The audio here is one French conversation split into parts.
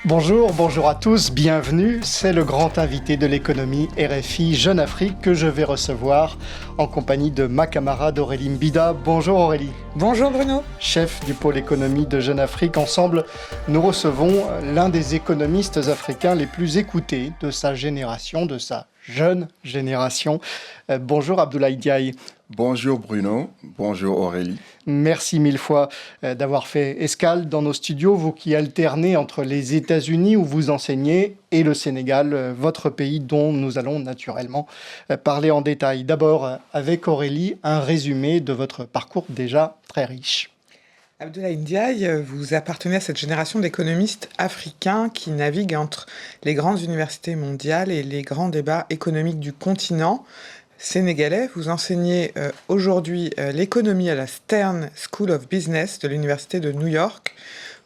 Bonjour à tous, bienvenue. C'est le grand invité de l'économie RFI Jeune Afrique que je vais recevoir en compagnie de ma camarade Aurélie Mbida. Bonjour Aurélie. Bonjour Bruno. Chef du pôle économie de Jeune Afrique. Ensemble, nous recevons l'un des économistes africains les plus écoutés de sa génération, de sa jeune génération. Bonjour Abdoulaye Diaye. Bonjour Bruno, bonjour Aurélie. Merci mille fois d'avoir fait escale dans nos studios, vous qui alternez entre les États-Unis où vous enseignez et le Sénégal, votre pays dont nous allons naturellement parler en détail. D'abord, avec Aurélie, un résumé de votre parcours déjà très riche. Abdoulaye Ndiaye, vous appartenez à cette génération d'économistes africains qui naviguent entre les grandes universités mondiales et les grands débats économiques du continent. Sénégalais, vous enseignez aujourd'hui l'économie à la Stern School of Business de l'Université de New York.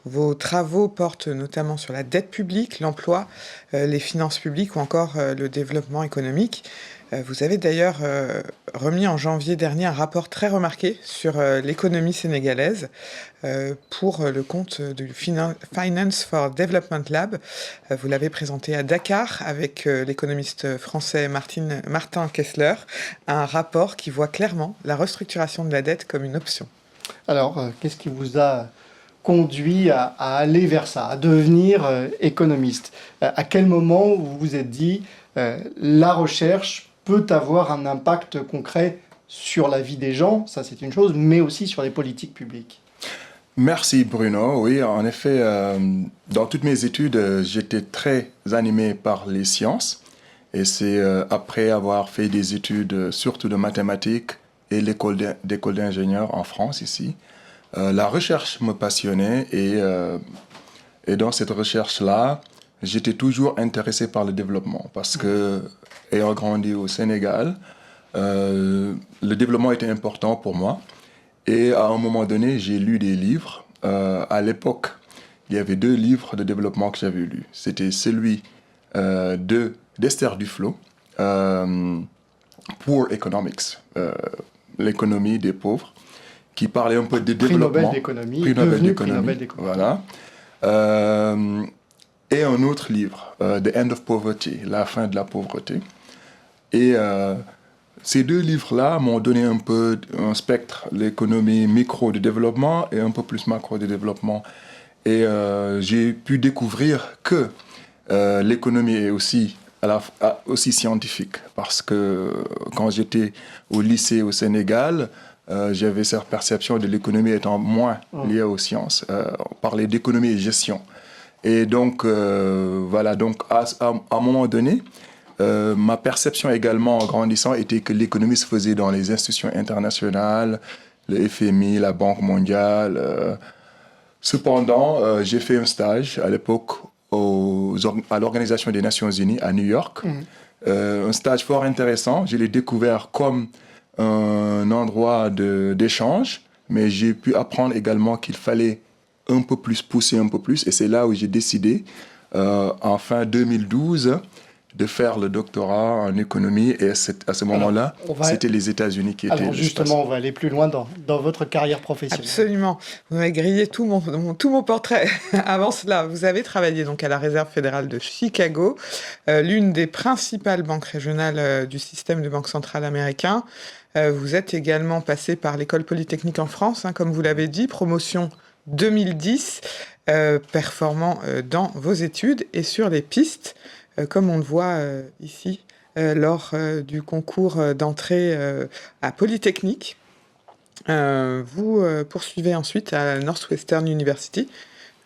Vos travaux portent notamment sur la dette publique, l'emploi, les finances publiques ou encore le développement économique. Vous avez d'ailleurs remis en janvier dernier un rapport très remarqué sur l'économie sénégalaise pour le compte du Finance for Development Lab. Vous l'avez présenté à Dakar avec l'économiste français Martin Kessler, un rapport qui voit clairement la restructuration de la dette comme une option. Alors, qu'est-ce qui vous a conduit à aller vers ça, à devenir économiste? À quel moment vous vous êtes dit la recherche peut avoir un impact concret sur la vie des gens, ça c'est une chose, mais aussi sur les politiques publiques? Merci Bruno. Oui, en effet, dans toutes mes études, j'étais très animé par les sciences. Et c'est après avoir fait des études surtout de mathématiques et l'école d'ingénieurs en France ici, la recherche me passionnait et dans cette recherche-là, j'étais toujours intéressé par le développement parce que, ayant grandi au Sénégal, le développement était important pour moi. Et à un moment donné, j'ai lu des livres. À l'époque, il y avait 2 livres de développement que j'avais lus. C'était celui d'Esther Duflo, Poor Economics, l'économie des pauvres, qui parlait un peu de développement. Prix Nobel d'économie, devenu prix Nobel d'économie. Voilà. Et un autre livre, The End of Poverty, La fin de la pauvreté. Et ces 2 livres-là m'ont donné un peu un spectre, l'économie micro de développement et un peu plus macro de développement. Et j'ai pu découvrir que l'économie est aussi scientifique. Parce que quand j'étais au lycée au Sénégal, j'avais cette perception de l'économie étant moins liée aux sciences. On parlait d'économie et gestion. Et donc, voilà, donc à un moment donné, ma perception également en grandissant était que l'économie se faisait dans les institutions internationales, le FMI, la Banque mondiale. Cependant, j'ai fait un stage à l'époque à l'Organisation des Nations Unies à New York. Un stage fort intéressant. Je l'ai découvert comme un endroit d'échange, mais j'ai pu apprendre également qu'il fallait un peu plus, pousser un peu plus. Et c'est là où j'ai décidé, en fin 2012, de faire le doctorat en économie. Et à ce moment-là, c'était les États-Unis qui étaient... Alors justement, on va aller plus loin dans votre carrière professionnelle. Absolument. Vous m'avez grillé tout mon portrait. Avant cela, vous avez travaillé donc à la Réserve fédérale de Chicago, l'une des principales banques régionales du système de banque centrale américain. Vous êtes également passé par l'École polytechnique en France, comme vous l'avez dit, promotion 2010, performant dans vos études et sur les pistes, comme on le voit ici, lors du concours d'entrée à Polytechnique. Vous poursuivez ensuite à Northwestern University,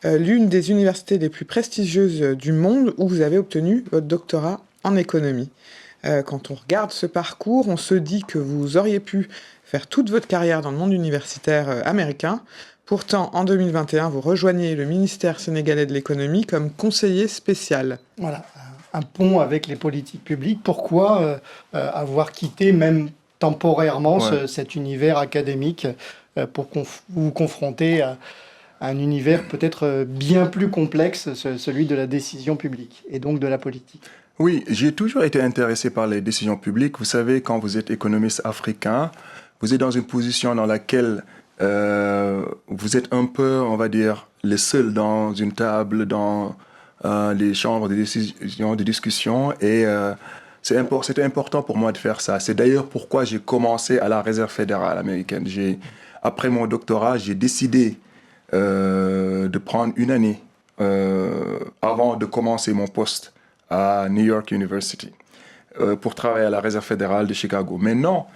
l'une des universités les plus prestigieuses du monde où vous avez obtenu votre doctorat en économie. Quand on regarde ce parcours, on se dit que vous auriez pu faire toute votre carrière dans le monde universitaire américain. Pourtant, en 2021, vous rejoignez le ministère sénégalais de l'économie comme conseiller spécial. Voilà, un pont avec les politiques publiques. Pourquoi avoir quitté même temporairement cet univers académique pour vous confronter à un univers peut-être bien plus complexe, celui de la décision publique et donc de la politique? Oui, j'ai toujours été intéressé par les décisions publiques. Vous savez, quand vous êtes économiste africain, vous êtes dans une position dans laquelle vous êtes un peu, on va dire, les seuls dans une table, dans les chambres de décision, de discussion, et c'était important pour moi de faire ça. C'est d'ailleurs pourquoi j'ai commencé à la Réserve fédérale américaine. Après mon doctorat, j'ai décidé de prendre une année avant de commencer mon poste à New York University pour travailler à la Réserve fédérale de Chicago. Maintenant,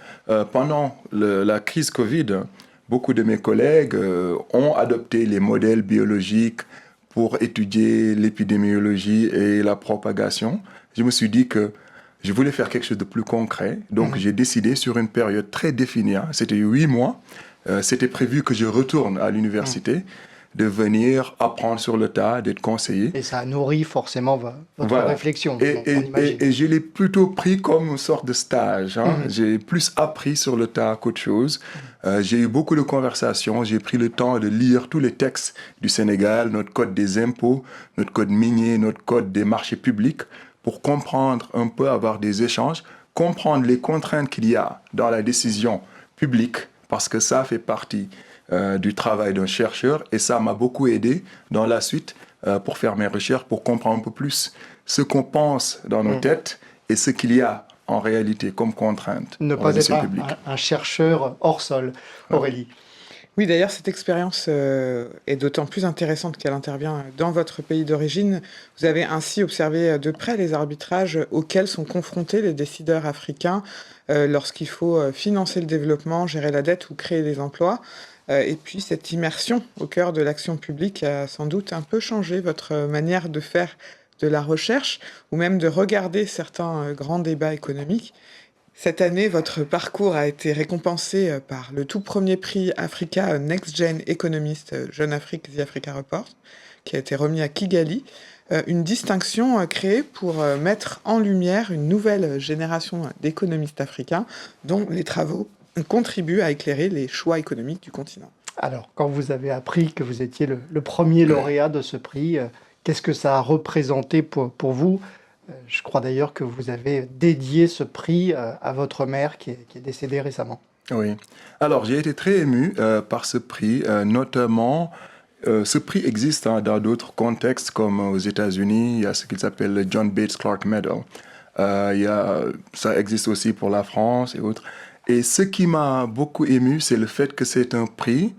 pendant la crise Covid, beaucoup de mes collègues ont adopté les modèles biologiques pour étudier l'épidémiologie et la propagation. Je me suis dit que je voulais faire quelque chose de plus concret. Donc, j'ai décidé sur une période très définie, hein, c'était 8 mois, c'était prévu que je retourne à l'université, de venir apprendre sur le tas, d'être conseiller. Et ça a nourri forcément votre réflexion. Et je l'ai plutôt pris comme une sorte de stage. Hein. J'ai plus appris sur le tas qu'autre chose. J'ai eu beaucoup de conversations. J'ai pris le temps de lire tous les textes du Sénégal, notre code des impôts, notre code minier, notre code des marchés publics, pour comprendre un peu, avoir des échanges, comprendre les contraintes qu'il y a dans la décision publique, parce que ça fait partie du travail d'un chercheur, et ça m'a beaucoup aidé dans la suite pour faire mes recherches, pour comprendre un peu plus ce qu'on pense dans nos têtes et ce qu'il y a en réalité comme contrainte. Ne pas être un chercheur hors sol, Aurélie. Oui, d'ailleurs, cette expérience est d'autant plus intéressante qu'elle intervient dans votre pays d'origine. Vous avez ainsi observé de près les arbitrages auxquels sont confrontés les décideurs africains lorsqu'il faut financer le développement, gérer la dette ou créer des emplois. Et puis, cette immersion au cœur de l'action publique a sans doute un peu changé votre manière de faire de la recherche ou même de regarder certains grands débats économiques. Cette année, votre parcours a été récompensé par le tout premier prix Africa Next Gen Economist Jeune Afrique, The Africa Report, qui a été remis à Kigali. Une distinction créée pour mettre en lumière une nouvelle génération d'économistes africains dont les travaux contribuent à éclairer les choix économiques du continent. Alors, quand vous avez appris que vous étiez le premier lauréat de ce prix, qu'est-ce que ça a représenté pour vous ? Je crois d'ailleurs que vous avez dédié ce prix à votre mère qui est décédée récemment. Oui. Alors, j'ai été très ému par ce prix, notamment, ce prix existe dans d'autres contextes, comme aux États-Unis, il y a ce qu'ils appellent le John Bates Clark Medal. Ça existe aussi pour la France et autres. Et ce qui m'a beaucoup ému, c'est le fait que c'est un prix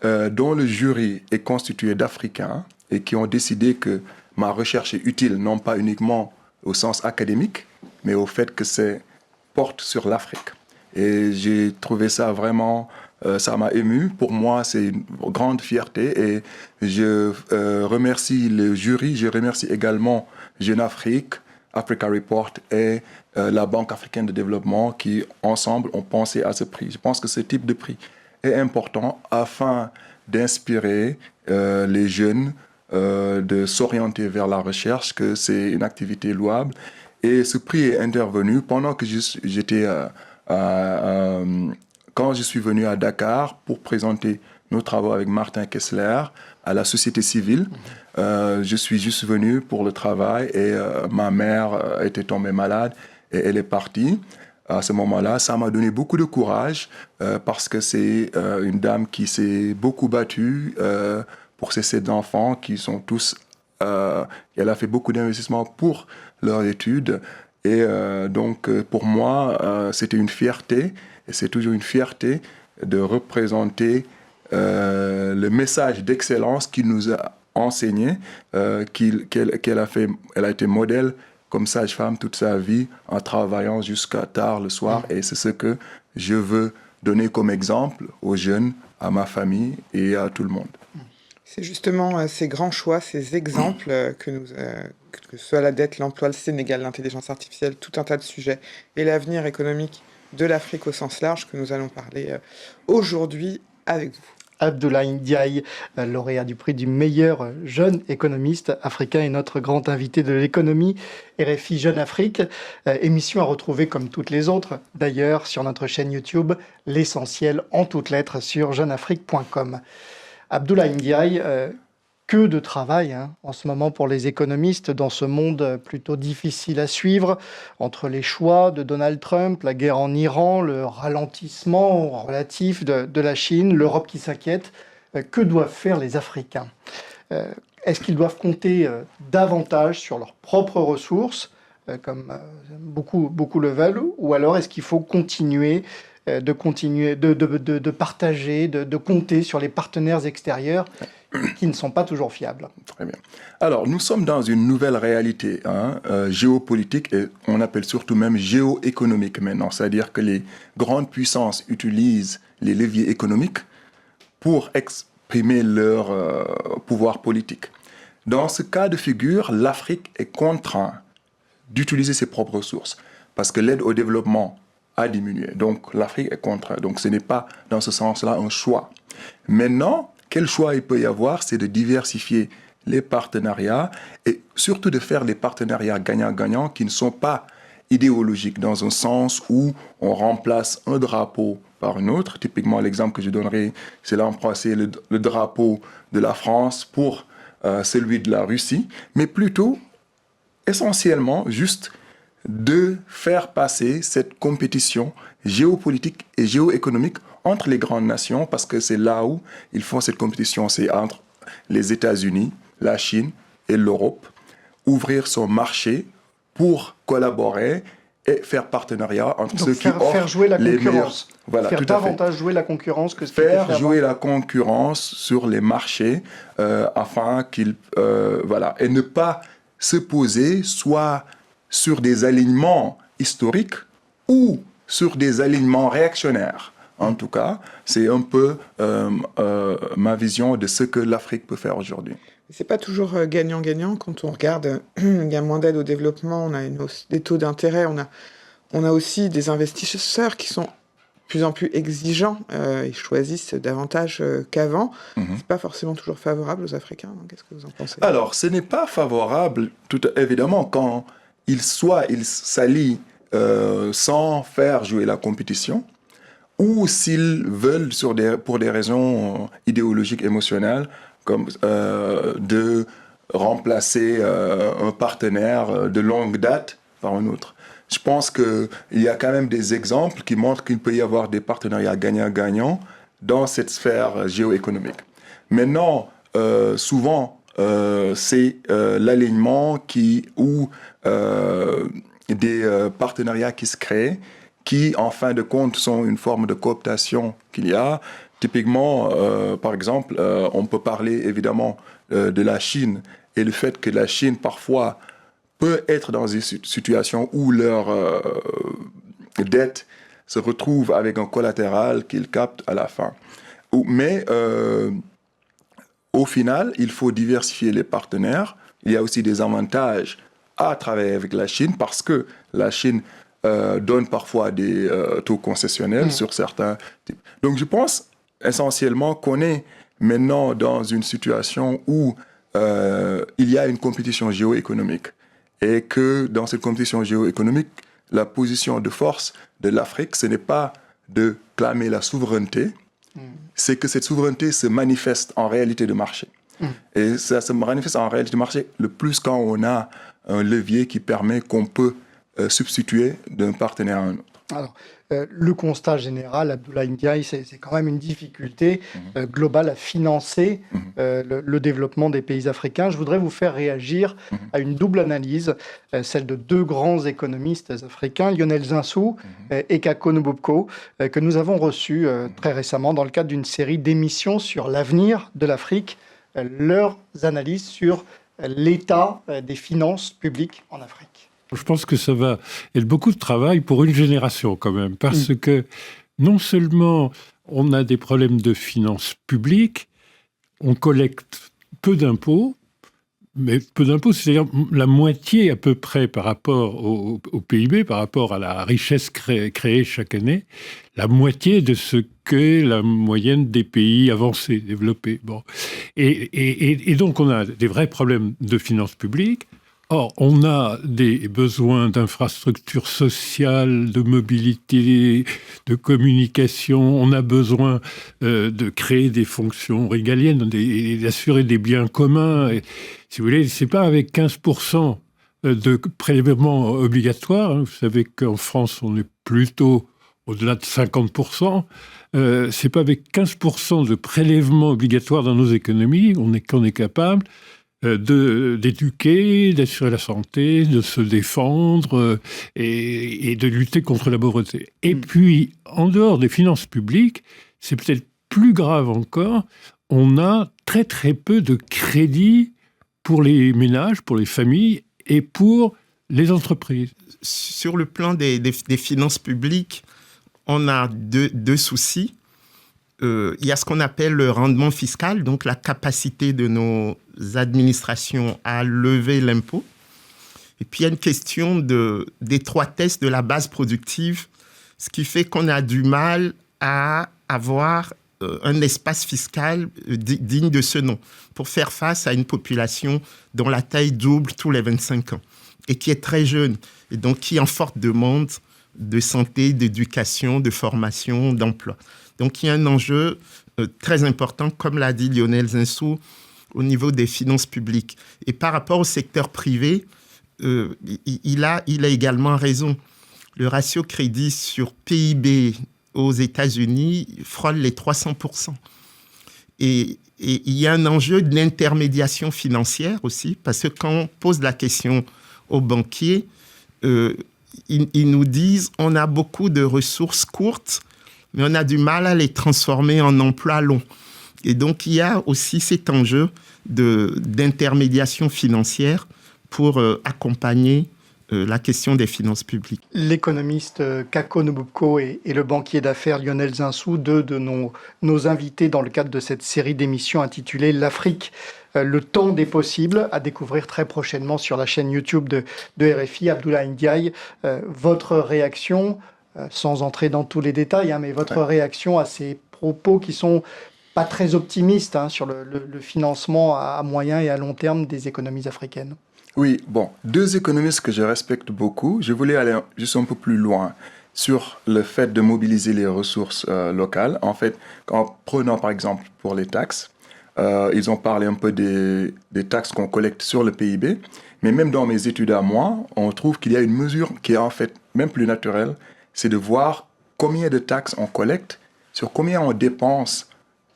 dont le jury est constitué d'Africains et qui ont décidé que ma recherche est utile, non pas uniquement au sens académique, mais au fait que c'est porte sur l'Afrique. Et j'ai trouvé ça vraiment, ça m'a ému. Pour moi, c'est une grande fierté et je remercie le jury, je remercie également Jeune Afrique, Africa Report et la Banque africaine de développement qui, ensemble, ont pensé à ce prix. Je pense que ce type de prix est important afin d'inspirer les jeunes de s'orienter vers la recherche, que c'est une activité louable. Et ce prix est intervenu pendant que quand je suis venu à Dakar pour présenter nos travaux avec Martin Kessler à la société civile. Je suis juste venu pour le travail et ma mère était tombée malade et elle est partie. À ce moment-là, ça m'a donné beaucoup de courage parce que c'est une dame qui s'est beaucoup battue pour ses 7 enfants qui sont tous... elle a fait beaucoup d'investissements pour leurs études. Et donc, pour moi, c'était une fierté, et c'est toujours une fierté de représenter le message d'excellence qu'il nous a enseigné, qu'elle a été modèle comme sage-femme toute sa vie, en travaillant jusqu'à tard le soir. Et c'est ce que je veux donner comme exemple aux jeunes, à ma famille et à tout le monde. C'est justement ces grands choix, ces exemples que ce soit la dette, l'emploi, le Sénégal, l'intelligence artificielle, tout un tas de sujets, et l'avenir économique de l'Afrique au sens large que nous allons parler aujourd'hui avec vous. Abdoulaye Ndiaye, lauréat du prix du meilleur jeune économiste africain et notre grand invité de l'économie RFI Jeune Afrique. Émission à retrouver comme toutes les autres, d'ailleurs, sur notre chaîne YouTube, l'essentiel en toutes lettres sur jeuneafrique.com. Abdoulaye Ndiaye, que de travail en ce moment pour les économistes dans ce monde plutôt difficile à suivre, entre les choix de Donald Trump, la guerre en Iran, le ralentissement relatif de la Chine, l'Europe qui s'inquiète. Que doivent faire les Africains ? est-ce qu'ils doivent compter davantage sur leurs propres ressources, comme beaucoup le veulent, ou alors est-ce qu'il faut continuer de partager, de compter sur les partenaires extérieurs qui ne sont pas toujours fiables? Très bien. Alors, nous sommes dans une nouvelle réalité géopolitique et on appelle surtout même géoéconomique maintenant. C'est-à-dire que les grandes puissances utilisent les leviers économiques pour exprimer leur pouvoir politique. Dans ce cas de figure, l'Afrique est contrainte d'utiliser ses propres ressources parce que l'aide au développement a diminué. Donc, l'Afrique est contrainte. Donc, ce n'est pas, dans ce sens-là, un choix. Maintenant, quel choix il peut y avoir? C'est de diversifier les partenariats et surtout de faire des partenariats gagnant-gagnant qui ne sont pas idéologiques dans un sens où on remplace un drapeau par un autre. Typiquement, l'exemple que je donnerai, c'est remplacer le drapeau de la France pour celui de la Russie, mais plutôt, essentiellement, juste de faire passer cette compétition géopolitique et géoéconomique entre les grandes nations, parce que c'est là où ils font cette compétition, c'est entre les États-Unis, la Chine et l'Europe, ouvrir son marché pour collaborer et faire partenariat entre Donc ceux qui offrent faire jouer la les meilleurs. concurrence. Voilà, Faire tout à fait. davantage jouer la concurrence que ce Faire jouer la concurrence sur les marchés afin qu'ils et ne pas se poser soit sur des alignements historiques ou sur des alignements réactionnaires. En tout cas, c'est un peu ma vision de ce que l'Afrique peut faire aujourd'hui. C'est pas toujours gagnant-gagnant quand on regarde. Il y a moins d'aide au développement, on a des taux d'intérêt, on a aussi des investisseurs qui sont de plus en plus exigeants et choisissent davantage qu'avant. C'est pas forcément toujours favorable aux Africains. Hein. Qu'est-ce que vous en pensez? Alors, ce n'est pas favorable, tout évidemment, quand ils s'allient sans faire jouer la compétition, ou s'ils veulent, pour des raisons idéologiques, émotionnelles, comme de remplacer un partenaire de longue date par un autre. Je pense qu'il y a quand même des exemples qui montrent qu'il peut y avoir des partenariats gagnant-gagnant dans cette sphère géoéconomique. Maintenant, souvent, c'est l'alignement ou des partenariats qui se créent, qui, en fin de compte, sont une forme de cooptation qu'il y a. Typiquement, par exemple, on peut parler évidemment de la Chine et le fait que la Chine, parfois, peut être dans une situation où leur dette se retrouve avec un collatéral qu'ils captent à la fin. Mais au final, il faut diversifier les partenaires. Il y a aussi des avantages à travailler avec la Chine parce que la Chine donne parfois des taux concessionnels sur certains types. Donc je pense essentiellement qu'on est maintenant dans une situation où il y a une compétition géoéconomique et que dans cette compétition géoéconomique, la position de force de l'Afrique, ce n'est pas de clamer la souveraineté, c'est que cette souveraineté se manifeste en réalité de marché. Et ça se manifeste en réalité de marché le plus quand on a un levier qui permet qu'on peut substituer d'un partenaire à un autre. Alors, le constat général, Abdoulaye Ndiaye, c'est quand même une difficulté globale à financer le développement des pays africains. Je voudrais vous faire réagir à une double analyse, celle de deux grands économistes africains, Lionel Zinsou et Kako Nububko, que nous avons reçus très récemment dans le cadre d'une série d'émissions sur l'avenir de l'Afrique, leurs analyses sur l'état des finances publiques en Afrique. Je pense que ça va être beaucoup de travail pour une génération quand même, parce que non seulement on a des problèmes de finances publiques, on collecte peu d'impôts, mais peu d'impôts, c'est-à-dire la moitié à peu près par rapport au PIB, par rapport à la richesse créée chaque année, la moitié de ce qu'est la moyenne des pays avancés, développés. Bon. Et donc on a des vrais problèmes de finances publiques. Or, on a des besoins d'infrastructures sociales, de mobilité, de communication. On a besoin de créer des fonctions régaliennes et d'assurer des biens communs. Et, si vous voulez, c'est pas avec 15% de prélèvements obligatoires. Vous savez qu'en France, on est plutôt au-delà de 50%. C'est pas avec 15% de prélèvements obligatoires dans nos économies qu'on est capable d'éduquer, d'assurer la santé, de se défendre et de lutter contre la pauvreté. Et puis, en dehors des finances publiques, c'est peut-être plus grave encore, on a très très peu de crédits pour les ménages, pour les familles et pour les entreprises. Sur le plan des finances publiques, on a deux soucis. Il y a ce qu'on appelle le rendement fiscal, donc la capacité de nos administrations à lever l'impôt. Et puis, il y a une question d'étroitesse de la base productive, ce qui fait qu'on a du mal à avoir un espace fiscal digne de ce nom pour faire face à une population dont la taille double tous les 25 ans et qui est très jeune et donc qui est en forte demande de santé, d'éducation, de formation, d'emploi. Donc, il y a un enjeu très important, comme l'a dit Lionel Zinsou, au niveau des finances publiques. Et par rapport au secteur privé, il a également raison. Le ratio crédit sur PIB aux États-Unis frôle les 300%. Et il y a un enjeu de l'intermédiation financière aussi, parce que quand on pose la question aux banquiers, ils nous disent on a beaucoup de ressources courtes, mais on a du mal à les transformer en emplois longs. Et donc, il y a aussi cet enjeu d'intermédiation financière pour accompagner la question des finances publiques. L'économiste Kako Nobubko et le banquier d'affaires Lionel Zinsou, deux de nos invités dans le cadre de cette série d'émissions intitulée « L'Afrique, le temps des possibles », à découvrir très prochainement sur la chaîne YouTube de RFI. Abdoulaye Ndiaye, votre réaction, sans entrer dans tous les détails, mais votre réaction à ces propos qui sont pas très optimistes sur le financement à moyen et à long terme des économies africaines. Oui, bon, deux économistes que je respecte beaucoup. Je voulais aller juste un peu plus loin sur le fait de mobiliser les ressources locales. En fait, en prenant par exemple pour les taxes, ils ont parlé un peu des taxes qu'on collecte sur le PIB. Mais même dans mes études à moi, on trouve qu'il y a une mesure qui est en fait même plus naturelle, c'est de voir combien de taxes on collecte, sur combien on dépense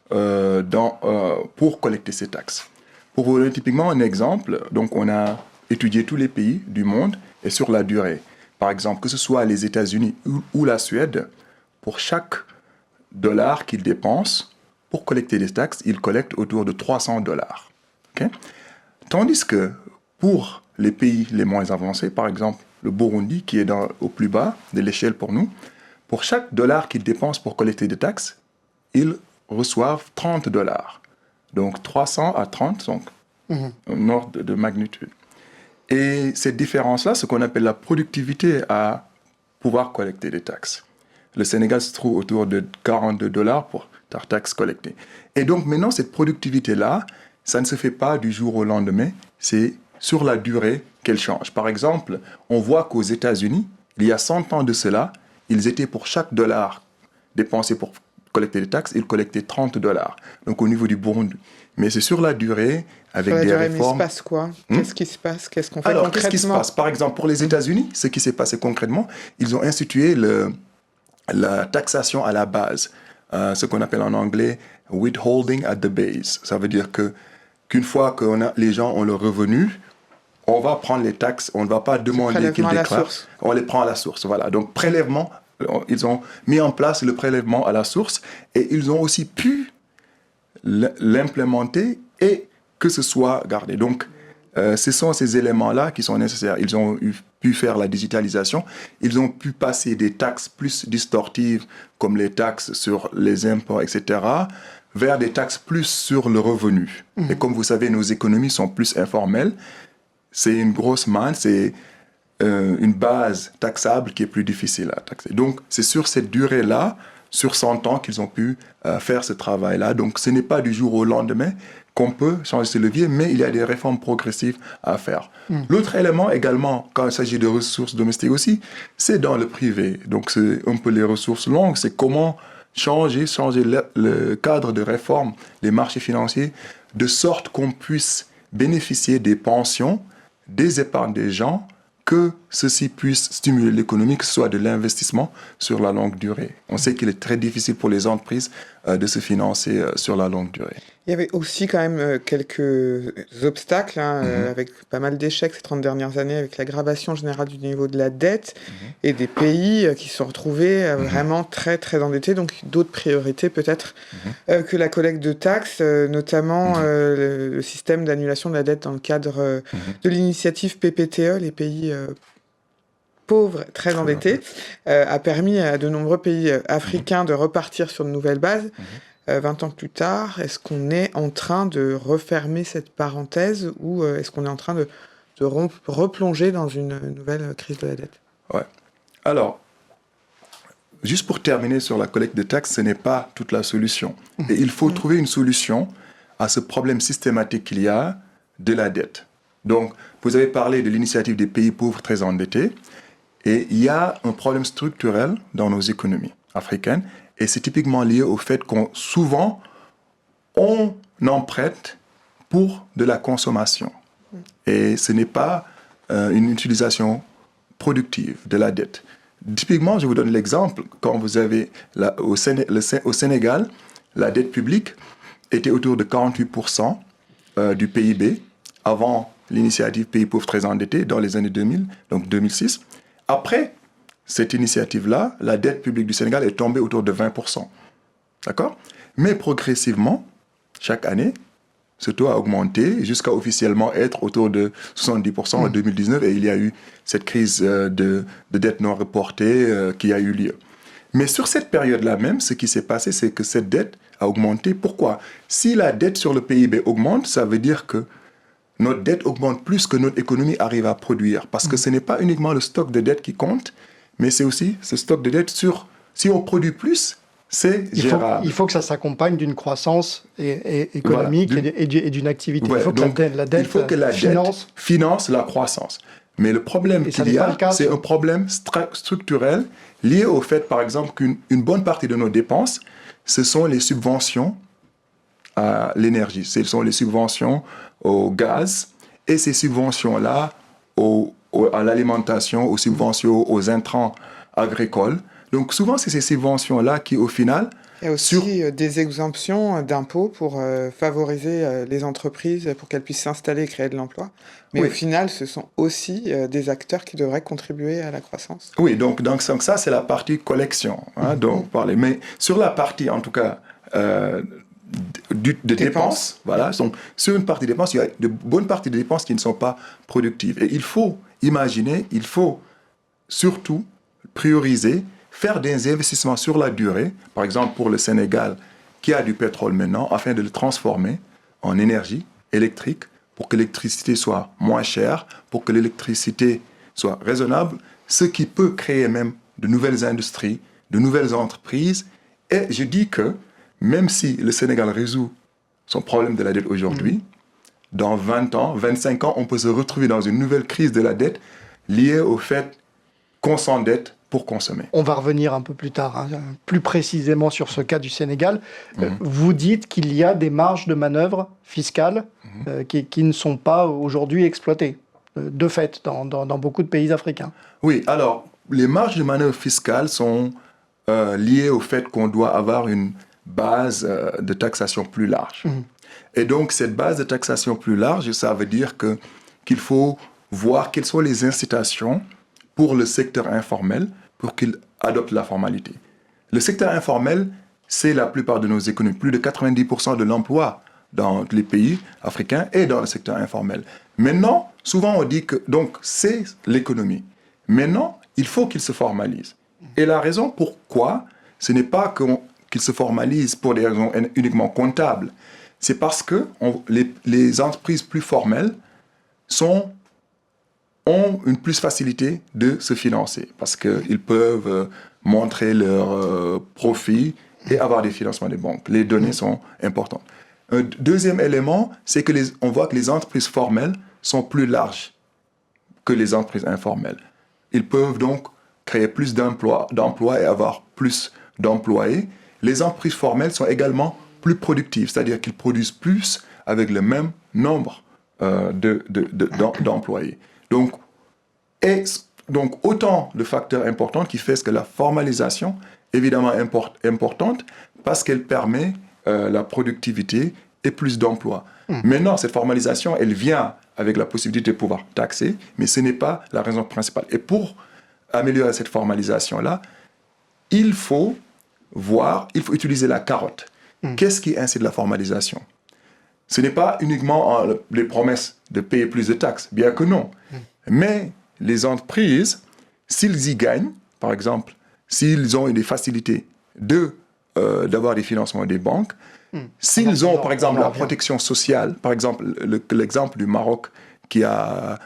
pour collecter ces taxes. Pour vous donner typiquement un exemple, donc on a étudié tous les pays du monde et sur la durée. Par exemple, que ce soit les États-Unis ou la Suède, pour chaque dollar qu'ils dépensent pour collecter des taxes, ils collectent autour de $300. Okay? Tandis que pour les pays les moins avancés, par exemple le Burundi, qui est au plus bas de l'échelle pour nous, pour chaque dollar qu'ils dépensent pour collecter des taxes, ils reçoivent $30. Donc 300 à 30, donc un ordre de magnitude. Et cette différence-là, ce qu'on appelle la productivité à pouvoir collecter des taxes. Le Sénégal se trouve autour de $42 pour ta taxe collectée. Et donc maintenant, cette productivité-là, ça ne se fait pas du jour au lendemain, c'est sur la durée qu'elle change. Par exemple, on voit qu'aux États-Unis, il y a 100 ans de cela, ils étaient pour chaque dollar dépensé pour collecter des taxes, ils collectaient $30. Donc au niveau du Burundi. Mais c'est sur la durée, avec des réformes. Mais il se passe quoi? Qu'est-ce qui se passe? Qu'est-ce qu'on fait concrètement? Qu'est-ce qui se passe? Par exemple, pour les États-Unis, ce qui s'est passé concrètement, ils ont institué la taxation à la base, ce qu'on appelle en anglais withholding at the base. Ça veut dire qu'une fois que les gens ont le revenu, on va prendre les taxes, on ne va pas demander qu'ils déclarent. On les prend à la source. Voilà. Donc prélèvement. Ils ont mis en place le prélèvement à la source et ils ont aussi pu l'implémenter et que ce soit gardé. Donc, ce sont ces éléments-là qui sont nécessaires. Ils ont pu faire la digitalisation, ils ont pu passer des taxes plus distortives comme les taxes sur les impôts, etc., vers des taxes plus sur le revenu. Et comme vous savez, nos économies sont plus informelles. C'est une grosse manne, c'est une base taxable qui est plus difficile à taxer. Donc, c'est sur cette durée-là, sur 100 ans, qu'ils ont pu faire ce travail-là. Donc, ce n'est pas du jour au lendemain qu'on peut changer ce levier, mais il y a des réformes progressives à faire. L'autre élément également, quand il s'agit de ressources domestiques aussi, c'est dans le privé. Donc, c'est un peu les ressources longues, c'est comment changer le cadre de réforme des marchés financiers de sorte qu'on puisse bénéficier des pensions, des épargnes des gens, que ceci puisse stimuler l'économie, que ce soit de l'investissement sur la longue durée. On sait qu'il est très difficile pour les entreprises de se financer sur la longue durée. Il y avait aussi quand même quelques obstacles, avec pas mal d'échecs ces 30 dernières années, avec l'aggravation générale du niveau de la dette et des pays qui se sont retrouvés vraiment très, très endettés. Donc d'autres priorités peut-être que la collecte de taxes, notamment le système d'annulation de la dette dans le cadre de l'initiative PPTE, les pays pauvres, très endettés, a permis à de nombreux pays africains de repartir sur de nouvelles bases. 20 ans plus tard, est-ce qu'on est en train de refermer cette parenthèse ou est-ce qu'on est en train de replonger dans une nouvelle crise de la dette? Ouais. Alors, juste pour terminer sur la collecte de taxes, ce n'est pas toute la solution. Et il faut trouver une solution à ce problème systématique qu'il y a de la dette. Donc, vous avez parlé de l'initiative des pays pauvres très endettés, et il y a un problème structurel dans nos économies africaines. Et c'est typiquement lié au fait qu'on souvent on emprunte pour de la consommation. Et ce n'est pas une utilisation productive de la dette. Typiquement, je vous donne l'exemple, quand vous avez au Sénégal, la dette publique était autour de 48% du PIB avant l'initiative Pays pauvres très endettés dans les années 2000, donc 2006. Après cette initiative-là, la dette publique du Sénégal est tombée autour de 20%. D'accord ? Mais progressivement, chaque année, ce taux a augmenté jusqu'à officiellement être autour de 70% en 2019. Et il y a eu cette crise de dette non reportée qui a eu lieu. Mais sur cette période-là même, ce qui s'est passé, c'est que cette dette a augmenté. Pourquoi ? Si la dette sur le PIB augmente, ça veut dire que notre dette augmente plus que notre économie arrive à produire. Parce que ce n'est pas uniquement le stock de dette qui compte, mais c'est aussi ce stock de dette sur... Si on produit plus, c'est gérable. Il faut que ça s'accompagne d'une croissance économique et d'une activité. Ouais, il faut que la dette finance la croissance. Mais le problème qu'il y a, c'est un problème structurel lié au fait, par exemple, qu'une bonne partie de nos dépenses, ce sont les subventions à l'énergie. Ce sont les subventions au gaz. Et ces subventions-là, à l'alimentation, aux subventions aux intrants agricoles. Donc souvent, c'est ces subventions-là qui, au final... Il y a aussi des exemptions d'impôts pour favoriser les entreprises, pour qu'elles puissent s'installer et créer de l'emploi. Mais au final, ce sont aussi des acteurs qui devraient contribuer à la croissance. Oui, donc ça, c'est la partie collection dont on parlait. Mais sur la partie, en tout cas... de dépenses, voilà. Donc, sur une partie des dépenses, il y a de bonnes parties des dépenses qui ne sont pas productives. Et il faut imaginer, il faut surtout prioriser, faire des investissements sur la durée, par exemple pour le Sénégal, qui a du pétrole maintenant, afin de le transformer en énergie électrique, pour que l'électricité soit moins chère, pour que l'électricité soit raisonnable, ce qui peut créer même de nouvelles industries, de nouvelles entreprises. Et je dis que même si le Sénégal résout son problème de la dette aujourd'hui, dans 20 ans, 25 ans, on peut se retrouver dans une nouvelle crise de la dette liée au fait qu'on s'endette pour consommer. On va revenir un peu plus tard, plus précisément sur ce cas du Sénégal. Vous dites qu'il y a des marges de manœuvre fiscales qui ne sont pas aujourd'hui exploitées, de fait, dans beaucoup de pays africains. Oui, alors, les marges de manœuvre fiscales sont liées au fait qu'on doit avoir une base de taxation plus large. Et donc, cette base de taxation plus large, ça veut dire qu'il faut voir quelles sont les incitations pour le secteur informel pour qu'il adopte la formalité. Le secteur informel, c'est la plupart de nos économies. Plus de 90% de l'emploi dans les pays africains est dans le secteur informel. Maintenant, souvent on dit que donc c'est l'économie. Maintenant, il faut qu'il se formalise. Et la raison pourquoi, ce n'est pas qu'il se formalise pour des raisons uniquement comptables. C'est parce que les entreprises plus formelles ont une plus facilité de se financer parce qu'ils peuvent montrer leurs profits et avoir des financements des banques. Les données sont importantes. Un deuxième élément, c'est que on voit que les entreprises formelles sont plus larges que les entreprises informelles. Ils peuvent donc créer plus d'emplois et avoir plus d'employés. Les entreprises formelles sont également plus productives, c'est-à-dire qu'ils produisent plus avec le même nombre d'employés. Donc, autant de facteurs importants qui fait que la formalisation, évidemment importante, parce qu'elle permet la productivité et plus d'emplois. Maintenant, cette formalisation, elle vient avec la possibilité de pouvoir taxer, mais ce n'est pas la raison principale. Et pour améliorer cette formalisation-là, il faut utiliser la carotte. Qu'est-ce qui incite la formalisation? Ce n'est pas uniquement les promesses de payer plus de taxes, bien que non. Mais les entreprises, s'ils y gagnent, par exemple, s'ils ont des facilités d'avoir des financements des banques, s'ils ont, par exemple, la protection sociale, par exemple, l'exemple du Maroc qui a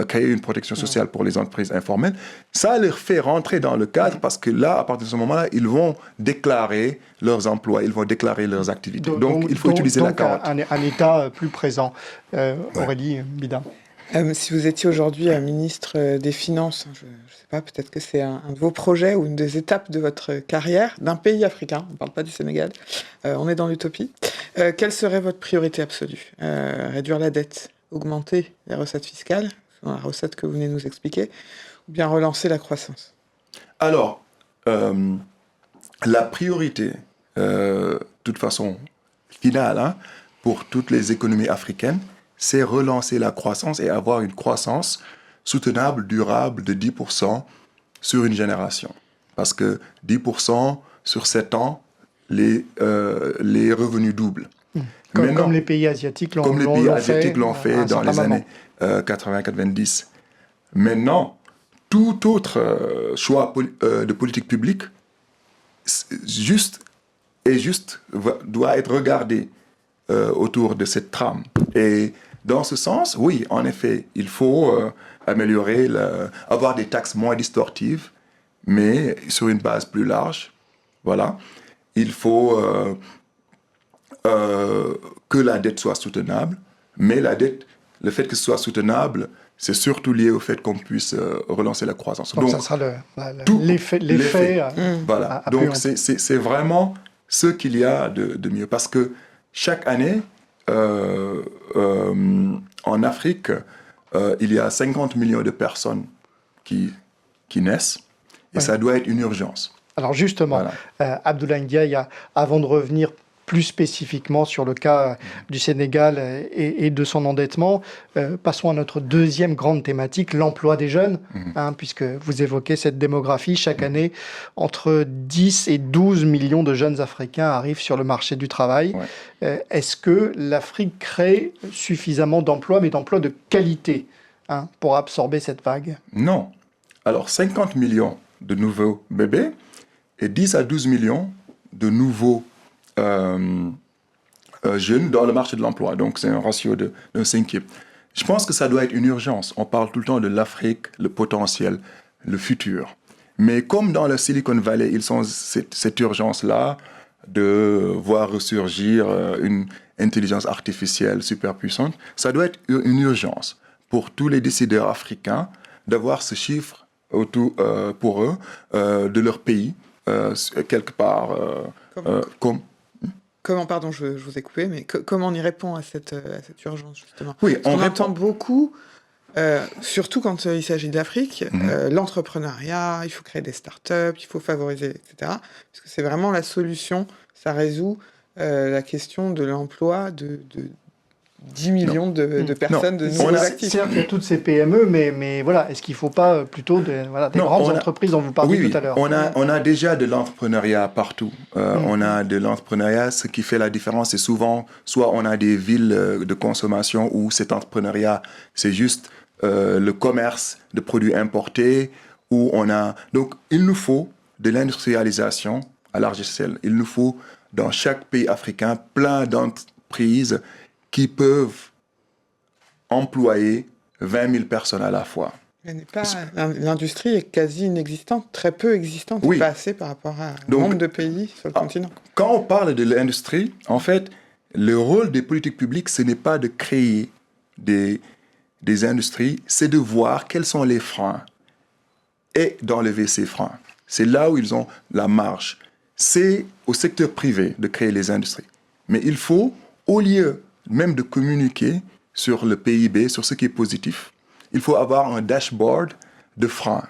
créé une protection sociale pour les entreprises informelles, ça leur fait rentrer dans le cadre parce que là, à partir de ce moment-là, ils vont déclarer leurs emplois, ils vont déclarer leurs activités. Donc il faut utiliser la carotte. Un État plus présent. Aurélie Bida. Si vous étiez aujourd'hui ministre des Finances, je ne sais pas, peut-être que c'est un de vos projets ou une des étapes de votre carrière, d'un pays africain, on ne parle pas du Sénégal, on est dans l'utopie. Quelle serait votre priorité absolue? Réduire la dette, augmenter les recettes fiscales, la recette que vous venez de nous expliquer, ou bien relancer la croissance? Alors, la priorité, de toute façon, finale, pour toutes les économies africaines, c'est relancer la croissance et avoir une croissance soutenable, durable de 10% sur une génération. Parce que 10% sur 7 ans, les revenus doublent. Comme les pays asiatiques l'ont fait dans les années 80-90. Maintenant, tout autre choix de politique publique doit être regardé autour de cette trame. Et dans ce sens, oui, en effet, il faut avoir des taxes moins distorsives, mais sur une base plus large. Voilà. Il faut que la dette soit soutenable, mais le fait que ce soit soutenable, c'est surtout lié au fait qu'on puisse relancer la croissance. Donc ça sera l'effet. Voilà. Donc c'est vraiment ce qu'il y a de mieux. Parce que chaque année, en Afrique, il y a 50 millions de personnes qui naissent, et ça doit être une urgence. Alors justement, voilà. Abdoulaye Ndiaye, avant de revenir plus spécifiquement sur le cas du Sénégal et de son endettement, passons à notre deuxième grande thématique, l'emploi des jeunes, puisque vous évoquez cette démographie. Chaque année, entre 10 et 12 millions de jeunes Africains arrivent sur le marché du travail. Est-ce que l'Afrique crée suffisamment d'emplois, mais d'emplois de qualité, pour absorber cette vague? Non. Alors, 50 millions de nouveaux bébés et 10 à 12 millions de nouveaux jeunes dans le marché de l'emploi. Donc, c'est un ratio d'un cinquième. Je pense que ça doit être une urgence. On parle tout le temps de l'Afrique, le potentiel, le futur. Mais comme dans le Silicon Valley, ils ont cette urgence-là de voir ressurgir une intelligence artificielle super puissante, ça doit être une urgence pour tous les décideurs africains d'avoir ce chiffre pour eux de leur pays, quelque part Comment, pardon, je vous ai coupé, mais comment on y répond à cette urgence, justement? Oui, on entend beaucoup, surtout quand il s'agit de l'Afrique, l'entrepreneuriat, il faut créer des startups, il faut favoriser, etc. Parce que c'est vraiment la solution, ça résout la question de l'emploi de 10 millions de personnes, de nouveaux actifs. Certes, il y a toutes ces PME, mais voilà, est-ce qu'il ne faut pas plutôt des grandes entreprises dont vous parliez tout à l'heure? On a déjà de l'entrepreneuriat partout. On a de l'entrepreneuriat, ce qui fait la différence, c'est souvent, soit on a des villes de consommation où cet entrepreneuriat, c'est juste le commerce de produits importés, où on a... Donc, il nous faut de l'industrialisation à large échelle. Il nous faut, dans chaque pays africain, plein d'entreprises qui peuvent employer 20 000 personnes à la fois. L'industrie est quasi inexistante, très peu existante, pas assez par rapport au nombre de pays sur le continent. Quand on parle de l'industrie, en fait, le rôle des politiques publiques, ce n'est pas de créer des industries, c'est de voir quels sont les freins et d'enlever ces freins. C'est là où ils ont la marge. C'est au secteur privé de créer les industries. Mais il faut, au lieu même de communiquer sur le PIB, sur ce qui est positif, il faut avoir un dashboard de freins.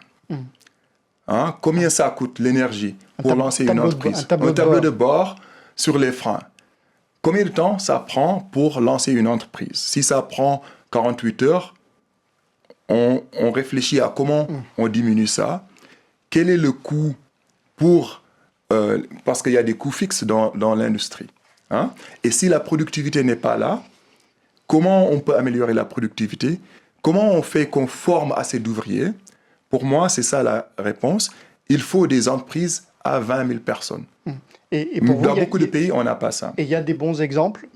Combien ça coûte l'énergie pour lancer une entreprise? Un tableau de bord sur les freins. Combien de temps ça prend pour lancer une entreprise? Si ça prend 48 heures, on réfléchit à comment on diminue ça. Quel est le coût pour... parce qu'il y a des coûts fixes dans l'industrie. Hein? Et si la productivité n'est pas là, comment on peut améliorer la productivité? Comment on fait qu'on forme assez d'ouvriers? Pour moi, c'est ça la réponse. Il faut des entreprises à 20 000 personnes. Et pour dans vous, beaucoup de pays, on n'a pas ça. Et il y a des bons exemples.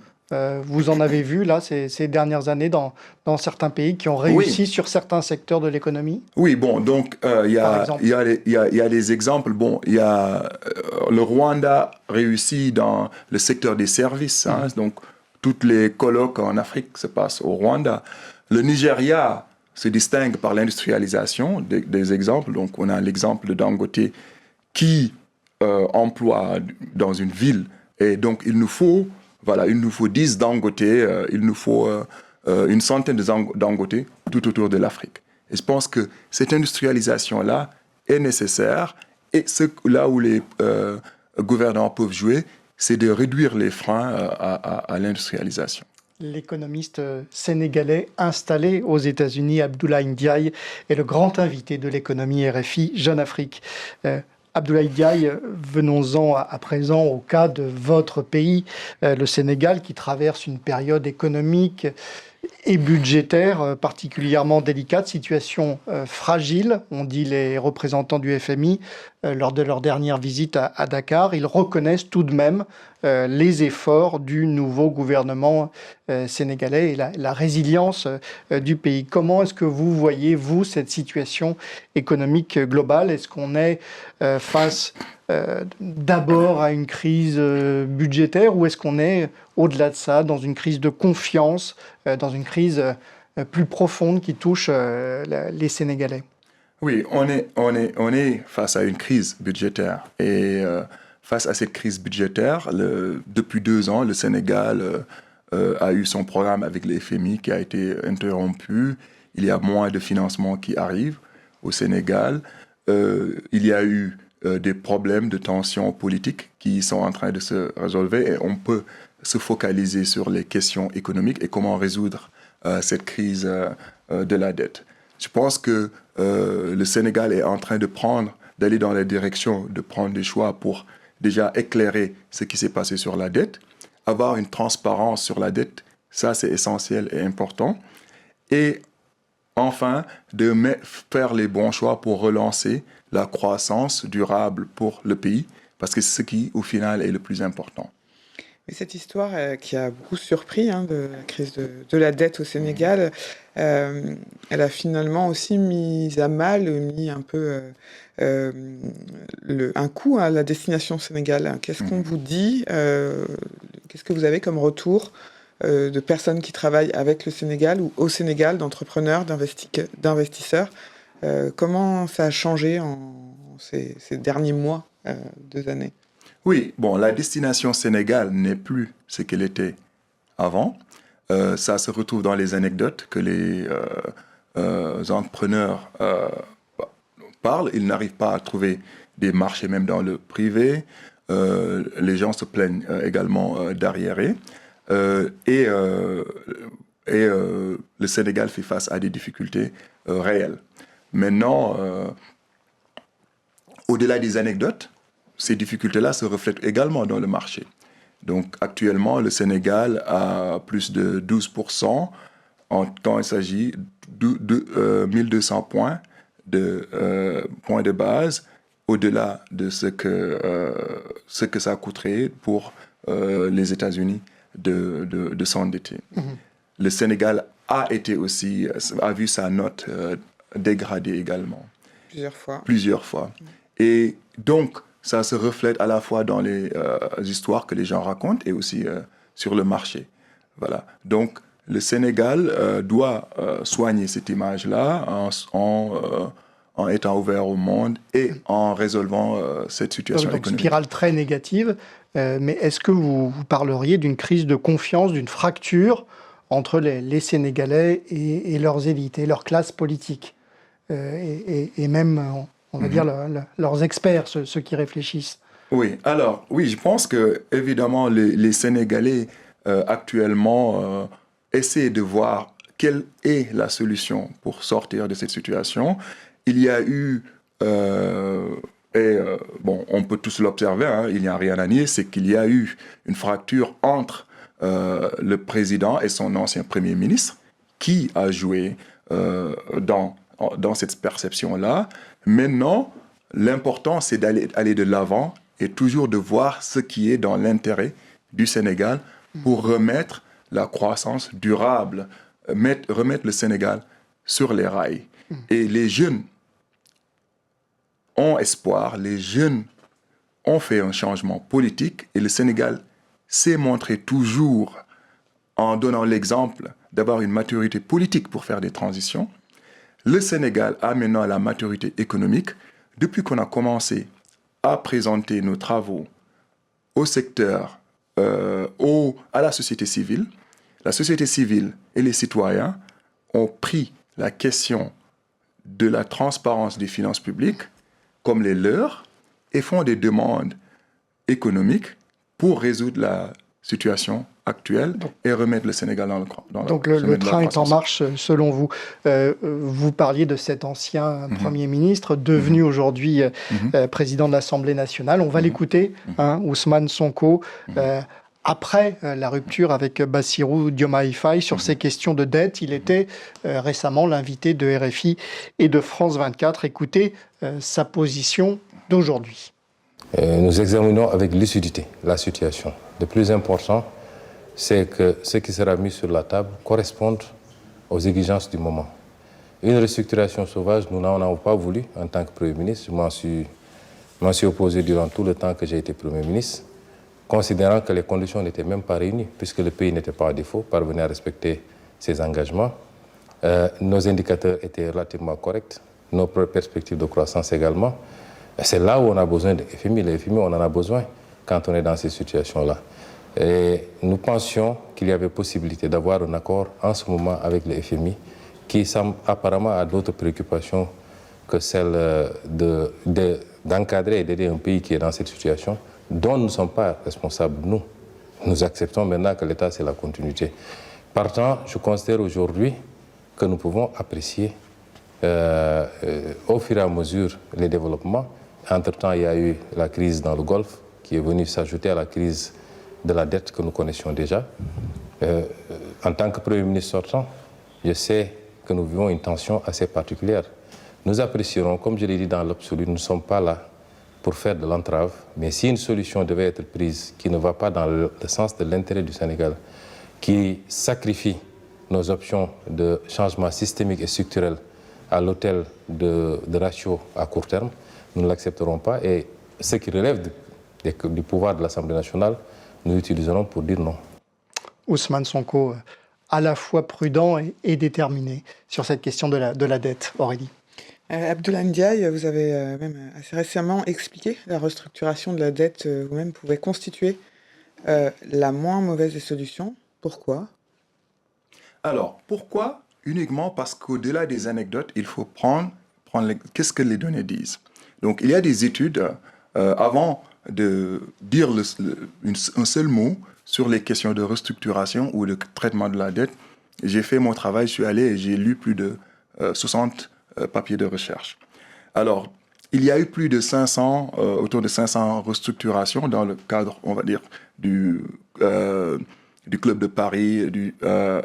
Vous en avez vu là ces dernières années dans certains pays qui ont réussi sur certains secteurs de l'économie? Oui, bon, donc il y a des exemples. Bon, il y a le Rwanda réussit dans le secteur des services. Hein, donc, toutes les colloques en Afrique se passent au Rwanda. Le Nigeria se distingue par l'industrialisation, des exemples. Donc, on a l'exemple de Dangote qui emploie dans une ville. Et donc, il nous faut 10 Dangote, il nous faut une centaine de Dangote tout autour de l'Afrique. Et je pense que cette industrialisation-là est nécessaire. Et là où les gouvernants peuvent jouer, c'est de réduire les freins à l'industrialisation. L'économiste sénégalais installé aux États-Unis, Abdoulaye Ndiaye, est le grand invité de l'économie RFI Jeune Afrique. Abdoulaye Ndiaye, venons-en à présent au cas de votre pays, le Sénégal, qui traverse une période économique et budgétaire particulièrement délicate, situation fragile, ont dit les représentants du FMI lors de leur dernière visite à Dakar. Ils reconnaissent tout de même les efforts du nouveau gouvernement sénégalais et la résilience du pays. Comment est-ce que vous voyez, vous, cette situation économique globale? Est-ce qu'on est face d'abord à une crise budgétaire ou est-ce qu'on est au-delà de ça, dans une crise de confiance, dans une crise plus profonde qui touche les Sénégalais? Oui, on est face à une crise budgétaire. Et face à cette crise budgétaire, depuis 2 ans, le Sénégal a eu son programme avec le FMI qui a été interrompu. Il y a moins de financement qui arrive au Sénégal. Il y a eu des problèmes de tensions politiques qui sont en train de se résolver et on peut se focaliser sur les questions économiques et comment résoudre cette crise de la dette. Je pense que le Sénégal est en train d'aller dans la direction de prendre des choix pour déjà éclairer ce qui s'est passé sur la dette, avoir une transparence sur la dette, ça c'est essentiel et important, et enfin de faire les bons choix pour relancer la croissance durable pour le pays, parce que c'est ce qui, au final, est le plus important. Mais cette histoire qui a beaucoup surpris de la crise de la dette au Sénégal, elle a finalement aussi mis à mal, mis un peu un coup à la destination Sénégal. Qu'est-ce qu'on vous dit qu'est-ce que vous avez comme retour de personnes qui travaillent avec le Sénégal ou au Sénégal, d'entrepreneurs, d'investisseurs? Comment ça a changé en ces derniers mois, 2 années? Oui, bon, la destination Sénégal n'est plus ce qu'elle était avant. Ça se retrouve dans les anecdotes que les entrepreneurs parlent. Ils n'arrivent pas à trouver des marchés même dans le privé. Les gens se plaignent également d'arriérés. Et le Sénégal fait face à des difficultés réelles. Maintenant, au-delà des anecdotes, ces difficultés-là se reflètent également dans le marché. Donc actuellement, le Sénégal a plus de 12% quand il s'agit de 1200 points de base, au-delà de ce que ça coûterait pour les États-Unis de s'endetter. Le Sénégal a vu sa note dégradée également. Plusieurs fois. Et donc, ça se reflète à la fois dans les histoires que les gens racontent et aussi sur le marché. Voilà. Donc, le Sénégal doit soigner cette image-là en étant ouvert au monde et en résolvant cette situation économique. Une spirale très négative. Mais est-ce que vous parleriez d'une crise de confiance, d'une fracture entre les Sénégalais et leurs élites et leur classe politique et même... on va dire leurs experts, ceux qui réfléchissent? Oui, alors, oui, je pense que, évidemment, les Sénégalais actuellement essaient de voir quelle est la solution pour sortir de cette situation. Il y a eu, bon, on peut tous l'observer, hein, il n'y a rien à nier, c'est qu'il y a eu une fracture entre le président et son ancien premier ministre qui a joué dans cette perception-là. Maintenant, l'important, c'est d'aller de l'avant et toujours de voir ce qui est dans l'intérêt du Sénégal pour remettre la croissance durable, remettre le Sénégal sur les rails. Et les jeunes ont espoir, les jeunes ont fait un changement politique et le Sénégal s'est montré toujours en donnant l'exemple d'avoir une maturité politique pour faire des transitions. Le Sénégal a maintenant la maturité économique. Depuis qu'on a commencé à présenter nos travaux au secteur, à la société civile et les citoyens ont pris la question de la transparence des finances publiques comme les leurs et font des demandes économiques pour résoudre la situation actuelle et remettre le Sénégal dans le Donc le train est en marche selon vous. Vous parliez de cet ancien Premier ministre devenu aujourd'hui président de l'Assemblée nationale. On va l'écouter, Ousmane Sonko, après la rupture avec Bassirou Diomaye Faye sur ces questions de dette. Il était récemment l'invité de RFI et de France 24. Écoutez sa position d'aujourd'hui. Nous examinons avec lucidité la situation. Le plus important, c'est que ce qui sera mis sur la table corresponde aux exigences du moment. Une restructuration sauvage, nous n'en avons pas voulu en tant que Premier ministre. Je m'en suis opposé durant tout le temps que j'ai été Premier ministre, considérant que les conditions n'étaient même pas réunies, puisque le pays n'était pas à défaut, parvenait à respecter ses engagements. Nos indicateurs étaient relativement corrects, nos perspectives de croissance également. C'est là où on a besoin de FMI. Le FMI, on en a besoin quand on est dans ces situations-là. Et nous pensions qu'il y avait possibilité d'avoir un accord en ce moment avec le FMI qui semble apparemment à d'autres préoccupations que celle d'encadrer et d'aider un pays qui est dans cette situation dont nous ne sommes pas responsables, nous. Nous acceptons maintenant que l'État, c'est la continuité. Partant, je considère aujourd'hui que nous pouvons apprécier au fur et à mesure les développements. Entre-temps, il y a eu la crise dans le Golfe qui est venue s'ajouter à la crise de la dette que nous connaissions déjà. En tant que Premier ministre sortant, je sais que nous vivons une tension assez particulière. Nous apprécierons, comme je l'ai dit dans l'absolu, nous ne sommes pas là pour faire de l'entrave, mais si une solution devait être prise qui ne va pas dans le sens de l'intérêt du Sénégal, qui sacrifie nos options de changement systémique et structurel à l'autel de ratios à court terme, nous ne l'accepterons pas. Et ce qui relève du pouvoir de l'Assemblée nationale, nous l'utiliserons pour dire non. Ousmane Sonko, à la fois prudent et déterminé sur cette question de la dette. Aurélie. Abdoulaye Ndiaye, vous avez même assez récemment expliqué la restructuration de la dette vous-même pouvait constituer la moins mauvaise des solutions. Pourquoi ? Alors, pourquoi ? Uniquement parce qu'au-delà des anecdotes, il faut prendre qu'est-ce que les données disent. Donc, il y a des études, avant de dire un seul mot sur les questions de restructuration ou de traitement de la dette, j'ai fait mon travail, je suis allé et j'ai lu plus de 60 papiers de recherche. Alors, il y a eu plus de 500, autour de 500 restructurations dans le cadre, on va dire, du Club de Paris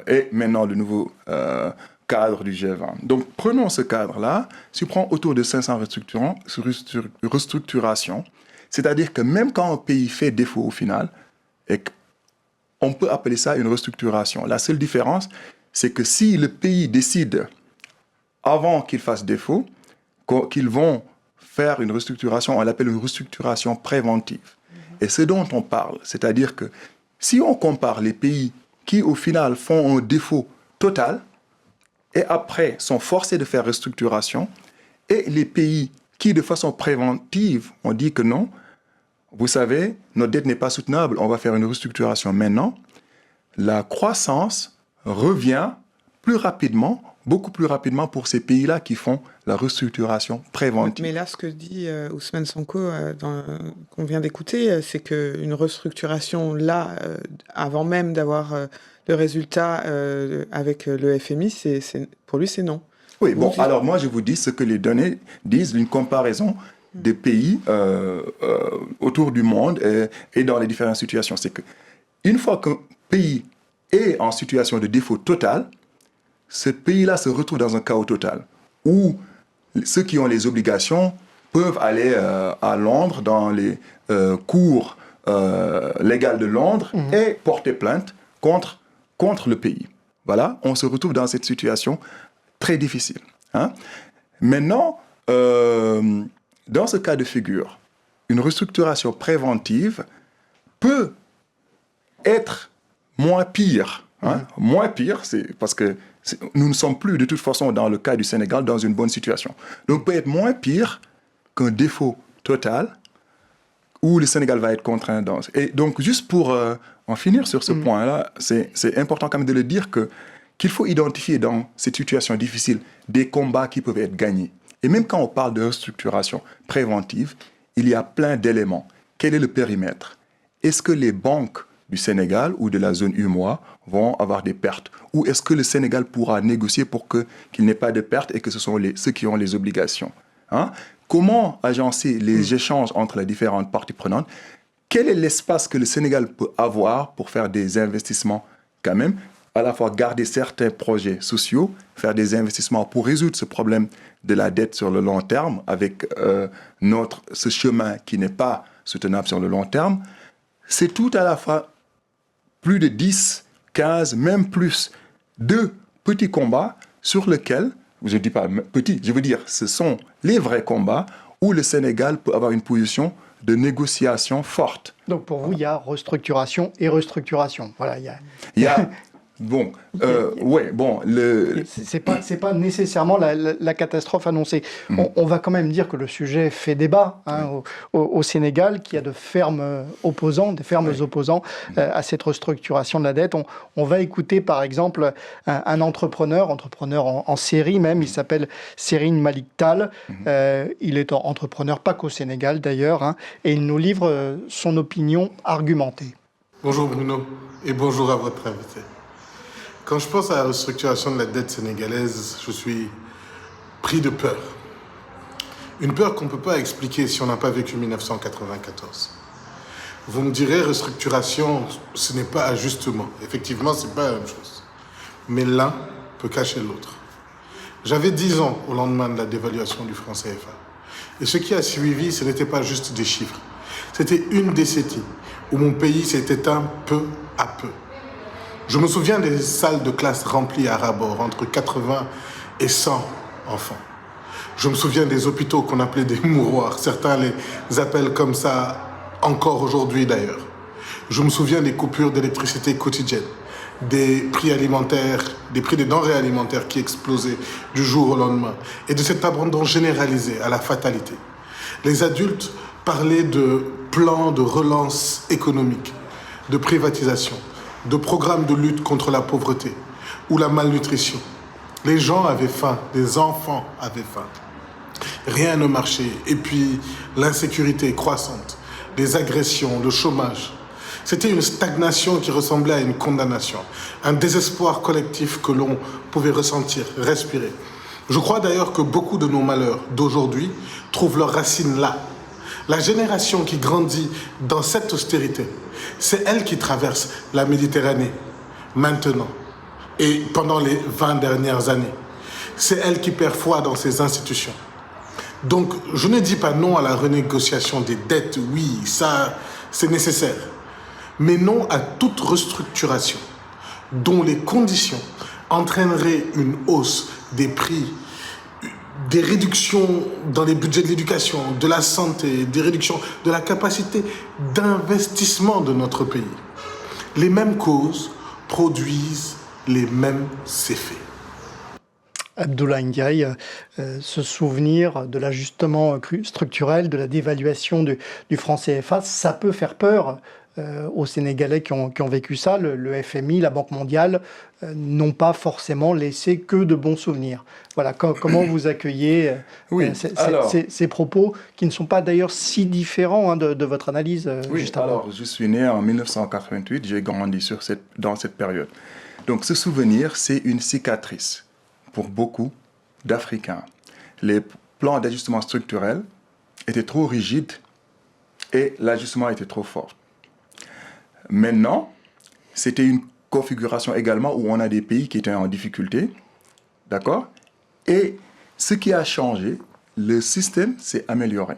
et maintenant le nouveau cadre du G20. Donc, prenons ce cadre-là. Si on prend autour de 500 restructurations, c'est-à-dire que même quand un pays fait défaut au final, on peut appeler ça une restructuration. La seule différence, c'est que si le pays décide, avant qu'il fasse défaut, qu'ils vont faire une restructuration, on l'appelle une restructuration préventive. Et ce dont on parle, c'est-à-dire que si on compare les pays qui, au final, font un défaut total et après sont forcés de faire restructuration, et les pays qui, de façon préventive, ont dit que non, vous savez, notre dette n'est pas soutenable, on va faire une restructuration maintenant, la croissance revient plus rapidement, beaucoup plus rapidement pour ces pays-là qui font la restructuration préventive. Mais là, ce que dit Ousmane Sonko, qu'on vient d'écouter, c'est qu'une restructuration là, avant même d'avoir le résultat avec le FMI, pour lui, c'est non. Oui, bon, alors moi je vous dis ce que les données disent, une comparaison des pays autour du monde et dans les différentes situations. C'est qu'une fois qu'un pays est en situation de défaut total, ce pays-là se retrouve dans un chaos total, où ceux qui ont les obligations peuvent aller à Londres, dans les cours légales de Londres, et porter plainte contre le pays. Voilà, on se retrouve dans cette situation très difficile. Hein? Maintenant, dans ce cas de figure, une restructuration préventive peut être moins pire. Hein? Moins pire, c'est parce que nous ne sommes plus de toute façon dans le cas du Sénégal dans une bonne situation. Donc peut être moins pire qu'un défaut total où le Sénégal va être contraint dans... Et donc juste pour en finir sur ce point-là, c'est important quand même de le dire qu'il faut identifier dans cette situation difficile des combats qui peuvent être gagnés. Et même quand on parle de restructuration préventive, il y a plein d'éléments. Quel est le périmètre? Est-ce que les banques du Sénégal ou de la zone UEMOA vont avoir des pertes? Ou est-ce que le Sénégal pourra négocier pour qu'il n'ait pas de pertes et que ce sont ceux qui ont les obligations? Hein? Comment agencer les échanges entre les différentes parties prenantes? Quel est l'espace que le Sénégal peut avoir pour faire des investissements quand même, à la fois garder certains projets sociaux, faire des investissements pour résoudre ce problème de la dette sur le long terme avec ce chemin qui n'est pas soutenable sur le long terme? C'est tout à la fois plus de 10, 15, même plus de petits combats sur lesquels, je ne dis pas petits, je veux dire, ce sont les vrais combats où le Sénégal peut avoir une position de négociation forte. Donc pour vous, il y a restructuration et restructuration. Voilà, il y a bon, ouais, bon, c'est pas nécessairement la catastrophe annoncée. On va quand même dire que le sujet fait débat au Sénégal, qu'il y a de fermes opposants à cette restructuration de la dette. On va écouter par exemple un entrepreneur en série même, il s'appelle Serigne Malick Tall. Il est entrepreneur pas qu'au Sénégal d'ailleurs, et il nous livre son opinion argumentée. Bonjour Bruno, et bonjour à votre invité. Quand je pense à la restructuration de la dette sénégalaise, je suis pris de peur. Une peur qu'on ne peut pas expliquer si on n'a pas vécu 1994. Vous me direz, restructuration, ce n'est pas ajustement. Effectivement, ce n'est pas la même chose. Mais l'un peut cacher l'autre. J'avais 10 ans au lendemain de la dévaluation du franc CFA. Et ce qui a suivi, ce n'était pas juste des chiffres. C'était une décennie où mon pays s'est éteint peu à peu. Je me souviens des salles de classe remplies à ras-bord, entre 80 et 100 enfants. Je me souviens des hôpitaux qu'on appelait des mouroirs. Certains les appellent comme ça encore aujourd'hui d'ailleurs. Je me souviens des coupures d'électricité quotidiennes, des prix alimentaires, des prix des denrées alimentaires qui explosaient du jour au lendemain et de cet abandon généralisé à la fatalité. Les adultes parlaient de plans de relance économique, de privatisation, de programmes de lutte contre la pauvreté ou la malnutrition. Les gens avaient faim, les enfants avaient faim. Rien ne marchait. Et puis, l'insécurité croissante, les agressions, le chômage. C'était une stagnation qui ressemblait à une condamnation, un désespoir collectif que l'on pouvait ressentir, respirer. Je crois d'ailleurs que beaucoup de nos malheurs d'aujourd'hui trouvent leurs racines là. La génération qui grandit dans cette austérité, c'est elle qui traverse la Méditerranée, maintenant, et pendant les 20 dernières années. C'est elle qui perd foi dans ses institutions. Donc, je ne dis pas non à la renégociation des dettes, oui, ça, c'est nécessaire. Mais non à toute restructuration dont les conditions entraîneraient une hausse des prix, des réductions dans les budgets de l'éducation, de la santé, des réductions de la capacité d'investissement de notre pays. Les mêmes causes produisent les mêmes effets. Abdoulaye Ndiaye, se souvenir de l'ajustement structurel, de la dévaluation du franc CFA, ça peut faire peur aux Sénégalais qui ont vécu ça. Le FMI, la Banque mondiale n'ont pas forcément laissé que de bons souvenirs. Voilà, comment vous accueillez ces propos qui ne sont pas d'ailleurs si différents de votre analyse juste avant. Alors je suis né en 1988, j'ai grandi dans cette période. Donc ce souvenir, c'est une cicatrice pour beaucoup d'Africains. Les plans d'ajustement structurel étaient trop rigides et l'ajustement était trop fort. Maintenant, c'était une configuration également où on a des pays qui étaient en difficulté, d'accord? Et ce qui a changé, le système s'est amélioré.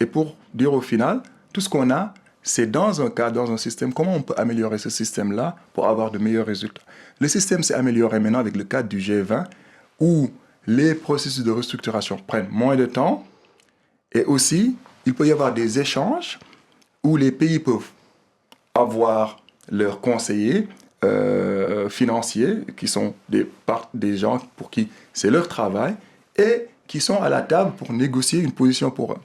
Et pour dire au final, tout ce qu'on a, c'est dans un système, comment on peut améliorer ce système-là pour avoir de meilleurs résultats. Le système s'est amélioré maintenant avec le cadre du G20, où les processus de restructuration prennent moins de temps, et aussi, il peut y avoir des échanges où les pays peuvent avoir leurs conseillers financiers, qui sont des gens pour qui c'est leur travail, et qui sont à la table pour négocier une position pour eux.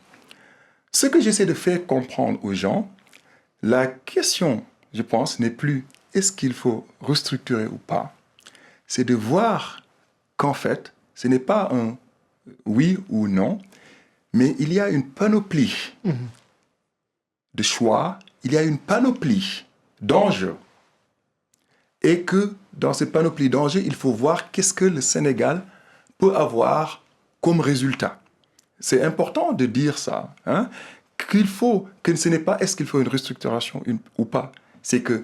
Ce que j'essaie de faire comprendre aux gens, la question, je pense, n'est plus est-ce qu'il faut restructurer ou pas, c'est de voir qu'en fait, ce n'est pas un oui ou non, mais il y a une panoplie de choix, il y a une panoplie d'enjeux. Et que dans cette panoplie d'enjeux, il faut voir qu'est-ce que le Sénégal peut avoir comme résultat. C'est important de dire ça, hein, que ce n'est pas est-ce qu'il faut une restructuration ou pas. C'est que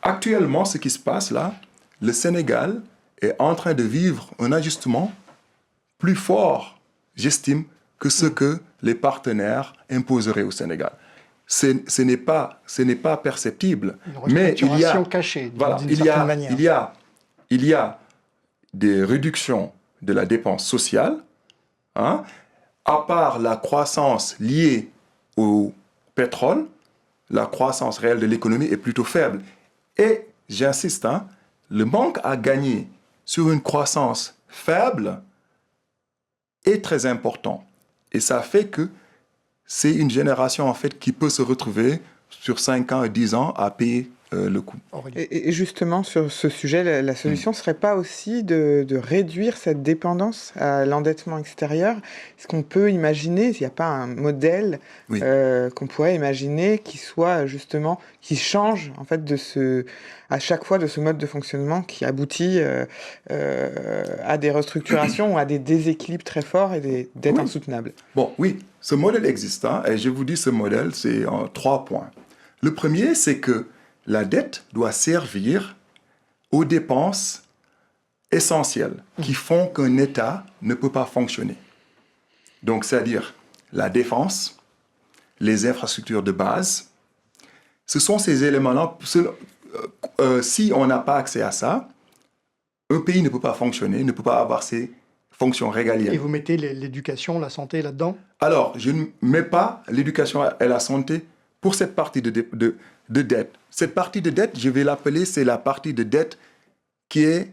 actuellement, ce qui se passe là, le Sénégal est en train de vivre un ajustement plus fort, j'estime, que ce que les partenaires imposeraient au Sénégal. Ce n'est pas perceptible, mais il y a cachée, voilà, il y a des réductions de la dépense sociale, hein, à part la croissance liée au pétrole, la croissance réelle de l'économie est plutôt faible. Et j'insiste, hein, le manque à gagner sur une croissance faible est très important. Et ça fait que c'est une génération en fait qui peut se retrouver sur 5 ans et 10 ans à payer le coût. Et justement, sur ce sujet, la solution ne serait pas aussi de réduire cette dépendance à l'endettement extérieur? Est-ce qu'on peut imaginer, s'il n'y a pas un modèle qu'on pourrait imaginer qui soit justement, qui change en fait à chaque fois de ce mode de fonctionnement qui aboutit à des restructurations ou à des déséquilibres très forts et des dettes insoutenables? Bon, oui, ce modèle existe, hein, et je vous dis ce modèle, c'est en 3 points. Le premier, c'est que la dette doit servir aux dépenses essentielles qui font qu'un État ne peut pas fonctionner. Donc, c'est-à-dire la défense, les infrastructures de base. Ce sont ces éléments-là. Si on n'a pas accès à ça, un pays ne peut pas fonctionner, ne peut pas avoir ses fonctions régaliennes. Et vous mettez l'éducation, la santé là-dedans? Alors, je ne mets pas l'éducation et la santé pour cette partie de dette. Cette partie de dette, je vais l'appeler, c'est la partie de dette qui est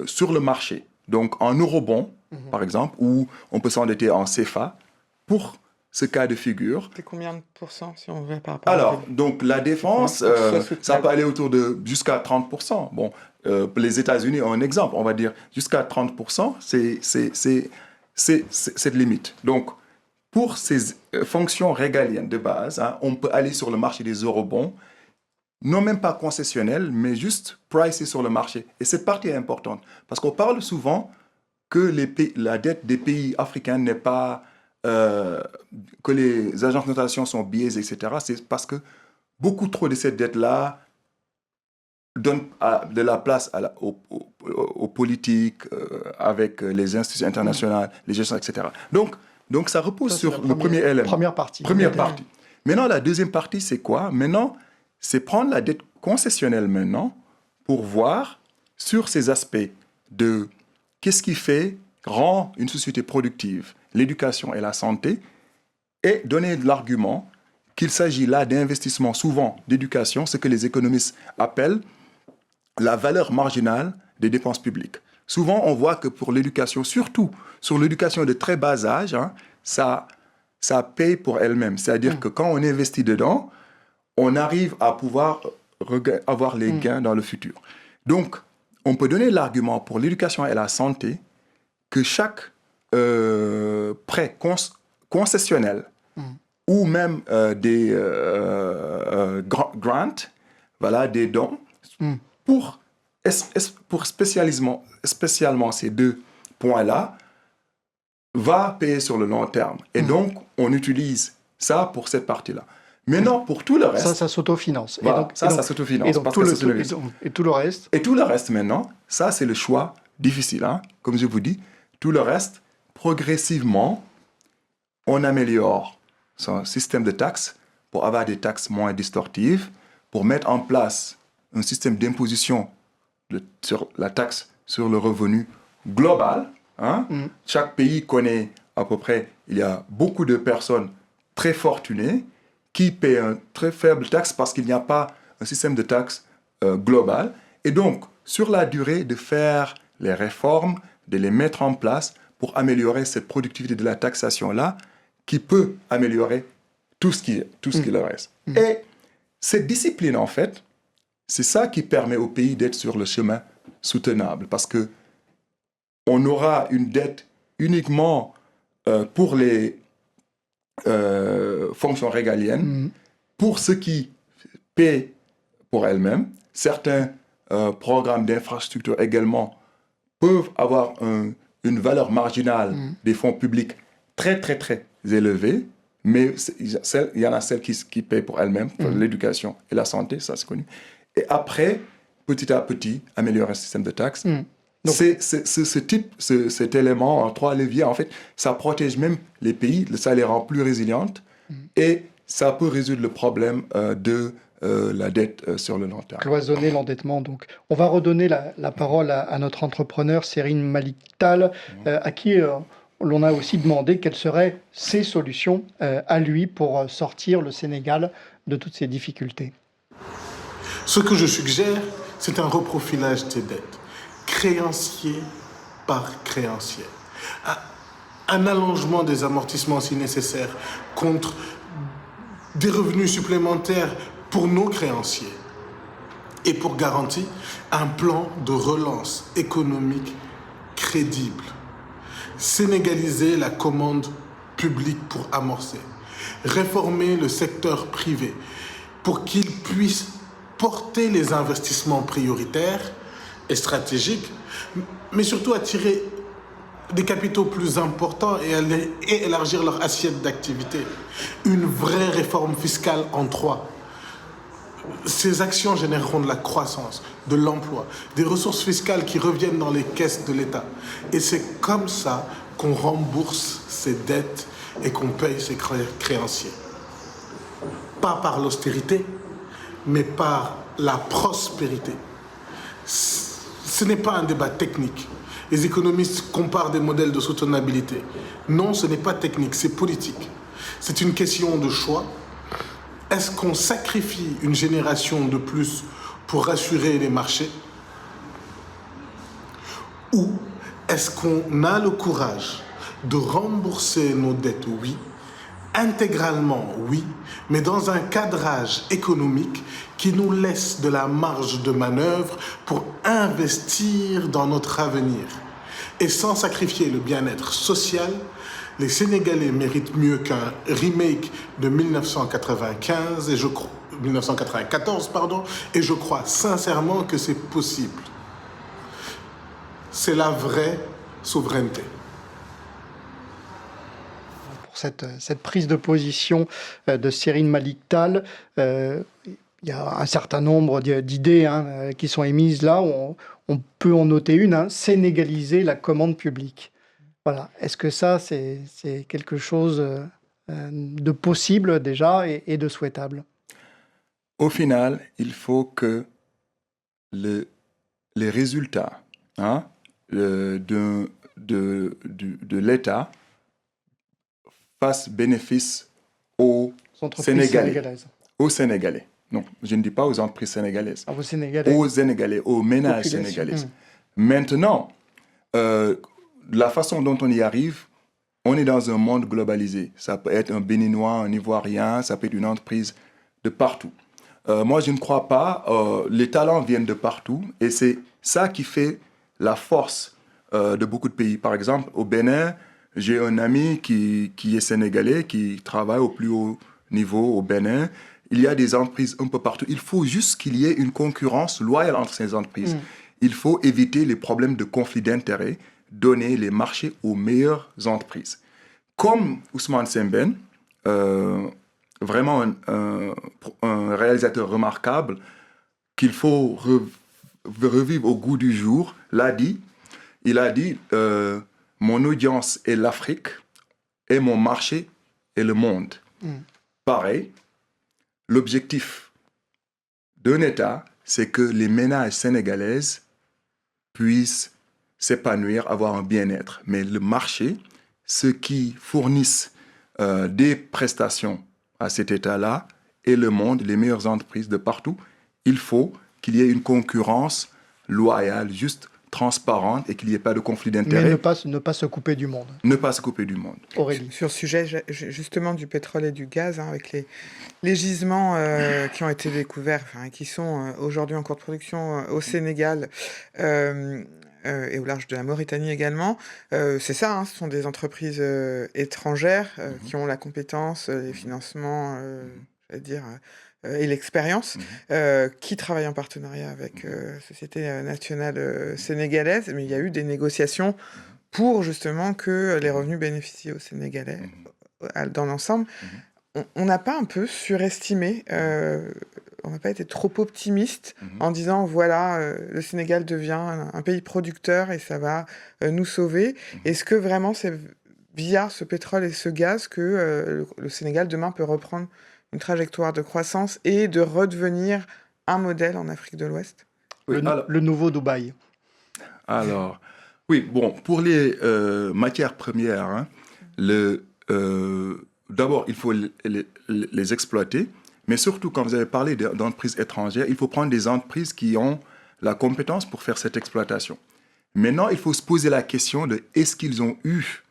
sur le marché. Donc en eurobond, par exemple, où on peut s'endetter en CFA pour ce cas de figure. C'est combien de pourcents si on veut par rapport Alors, donc la défense, ça peut aller autour de jusqu'à 30%. Bon, les États-Unis ont un exemple, on va dire jusqu'à 30%, c'est cette limite. Donc, pour ces fonctions régaliennes de base, hein, on peut aller sur le marché des eurobonds, non même pas concessionnels, mais juste pricés sur le marché. Et cette partie est importante, parce qu'on parle souvent que la dette des pays africains n'est pas... que les agences de notation sont biaisées, etc. C'est parce que beaucoup trop de cette dette-là donne de la place aux politiques, avec les institutions internationales, les gestions, etc. Donc ça repose sur le premier élément. Première partie. Maintenant, la deuxième partie, c'est quoi? Maintenant, c'est prendre la dette concessionnelle maintenant pour voir sur ces aspects de qu'est-ce qui rend une société productive, l'éducation et la santé, et donner de l'argument qu'il s'agit là d'investissements souvent d'éducation, ce que les économistes appellent la valeur marginale des dépenses publiques. Souvent, on voit que pour l'éducation, surtout sur l'éducation de très bas âge, hein, ça paye pour elle-même. C'est-à-dire que quand on investit dedans, on arrive à pouvoir avoir les gains dans le futur. Donc, on peut donner l'argument pour l'éducation et la santé que chaque prêt concessionnel ou même des grants, voilà, des dons, pour spécialement ces deux points-là, va payer sur le long terme. Et donc, on utilise ça pour cette partie-là. Maintenant, pour tout le reste... Ça s'autofinance. Voilà, ça s'autofinance. Et tout le reste. Et tout le reste, maintenant, ça, c'est le choix difficile. Hein? Comme je vous dis, tout le reste, progressivement, on améliore son système de taxes pour avoir des taxes moins distorsives, pour mettre en place un système d'imposition sur la taxe sur le revenu global. Hein? Chaque pays connaît à peu près, il y a beaucoup de personnes très fortunées qui paient une très faible taxe parce qu'il n'y a pas un système de taxe global. Et donc, sur la durée, de faire les réformes, de les mettre en place pour améliorer cette productivité de la taxation-là, qui peut améliorer tout ce qui leur reste. Et cette discipline, en fait, c'est ça qui permet au pays d'être sur le chemin soutenable. Parce que on aura une dette uniquement pour les fonctions régaliennes, pour ceux qui paient pour elles-mêmes. Certains programmes d'infrastructure également peuvent avoir une valeur marginale des fonds publics très, très, très élevée, mais il y en a celles qui paient pour elles-mêmes, pour l'éducation et la santé, ça c'est connu. Et après, petit à petit, améliorer le système de taxes. Donc, cet élément en 3 leviers, en fait, ça protège même les pays, ça les rend plus résilientes et ça peut résoudre le problème de la dette sur le long terme. Cloisonner l'endettement, donc. On va redonner la parole à notre entrepreneur, Serine Malik Tal, à qui l'on a aussi demandé quelles seraient ses solutions à lui pour sortir le Sénégal de toutes ces difficultés. Ce que je suggère, c'est un reprofilage des dettes, créancier par créancier. Un allongement des amortissements si nécessaire, contre des revenus supplémentaires pour nos créanciers. Et pour garantir un plan de relance économique crédible. Sénégaliser la commande publique pour amorcer. Réformer le secteur privé pour qu'il puisse porter les investissements prioritaires et stratégiques, mais surtout attirer des capitaux plus importants et élargir leur assiette d'activité. Une vraie réforme fiscale en 3. Ces actions généreront de la croissance, de l'emploi, des ressources fiscales qui reviennent dans les caisses de l'État. Et c'est comme ça qu'on rembourse ses dettes et qu'on paye ses créanciers. Pas par l'austérité, mais par la prospérité. Ce n'est pas un débat technique. Les économistes comparent des modèles de soutenabilité. Non, ce n'est pas technique, c'est politique. C'est une question de choix. Est-ce qu'on sacrifie une génération de plus pour rassurer les marchés? Ou est-ce qu'on a le courage de rembourser nos dettes? Oui. Intégralement, oui, mais dans un cadrage économique qui nous laisse de la marge de manœuvre pour investir dans notre avenir. Et sans sacrifier le bien-être social, les Sénégalais méritent mieux qu'un remake de 1995 et 1994, et je crois sincèrement que c'est possible. C'est la vraie souveraineté. Cette prise de position de Serine Malik Tal. Il y a un certain nombre d'idées qui sont émises là. On peut en noter une, sénégaliser la commande publique. Voilà. Est-ce que ça, c'est quelque chose de possible déjà et de souhaitable? Au final, il faut que les résultats de l'État fasse bénéfice aux Sénégalais. Aux Sénégalais. Non, je ne dis pas aux entreprises sénégalaises. Aux Sénégalais. Aux Sénégalais, aux ménages sénégalais. Maintenant, la façon dont on y arrive, on est dans un monde globalisé. Ça peut être un Béninois, un Ivoirien, ça peut être une entreprise de partout. Moi, je ne crois pas. Les talents viennent de partout et c'est ça qui fait la force de beaucoup de pays. Par exemple, au Bénin, j'ai un ami qui est sénégalais, qui travaille au plus haut niveau au Bénin. Il y a des entreprises un peu partout. Il faut juste qu'il y ait une concurrence loyale entre ces entreprises. Il faut éviter les problèmes de conflit d'intérêts, donner les marchés aux meilleures entreprises. Comme Ousmane Sembène, vraiment un réalisateur remarquable qu'il faut revivre au goût du jour, l'a dit. Il a dit mon audience est l'Afrique et mon marché est le monde. Pareil, l'objectif d'un État, c'est que les ménages sénégalaises puissent s'épanouir, avoir un bien-être. Mais le marché, ceux qui fournissent des prestations à cet État-là, et le monde, les meilleures entreprises de partout, il faut qu'il y ait une concurrence loyale, juste, transparente, et qu'il n'y ait pas de conflit d'intérêts. Mais ne pas se couper du monde. Ne pas se couper du monde. Aurélie. Sur le sujet justement du pétrole et du gaz, avec les gisements qui ont été découverts, qui sont aujourd'hui en cours de production au Sénégal et au large de la Mauritanie également, c'est ça, ce sont des entreprises étrangères qui ont la compétence, les financements, et l'expérience, qui travaillent en partenariat avec Société nationale sénégalaise, mais il y a eu des négociations pour justement que les revenus bénéficient aux Sénégalais dans l'ensemble. On n'a pas un peu surestimé, on n'a pas été trop optimiste en disant voilà, le Sénégal devient un pays producteur et ça va nous sauver. Est-ce que vraiment c'est via ce pétrole et ce gaz que le Sénégal demain peut reprendre une trajectoire de croissance et de redevenir un modèle en Afrique de l'Ouest? Oui, le nouveau Dubaï. Alors, oui, bon, pour les matières premières, d'abord, il faut les exploiter, mais surtout, quand vous avez parlé d'entreprises étrangères, il faut prendre des entreprises qui ont la compétence pour faire cette exploitation. Maintenant, il faut se poser la question de est-ce qu'ils ont eu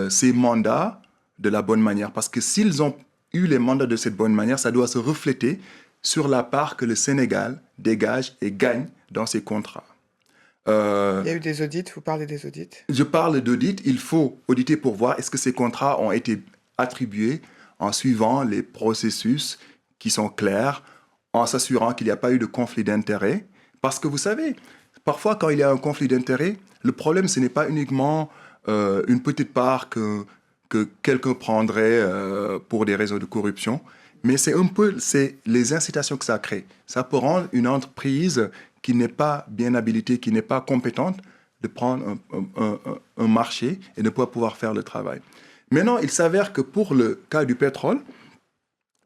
ces mandats de la bonne manière? Parce que s'ils ont eu les mandats de cette bonne manière, ça doit se refléter sur la part que le Sénégal dégage et gagne dans ses contrats. Il y a eu des audits, vous parlez des audits? Je parle d'audit, il faut auditer pour voir est-ce que ces contrats ont été attribués en suivant les processus qui sont clairs, en s'assurant qu'il n'y a pas eu de conflit d'intérêts. Parce que vous savez, parfois quand il y a un conflit d'intérêts, le problème ce n'est pas uniquement une petite part que quelqu'un prendrait pour des raisons de corruption, mais c'est les incitations que ça crée. Ça peut rendre une entreprise qui n'est pas bien habilitée, qui n'est pas compétente, de prendre un marché et de ne pas pouvoir faire le travail. Maintenant, il s'avère que pour le cas du pétrole,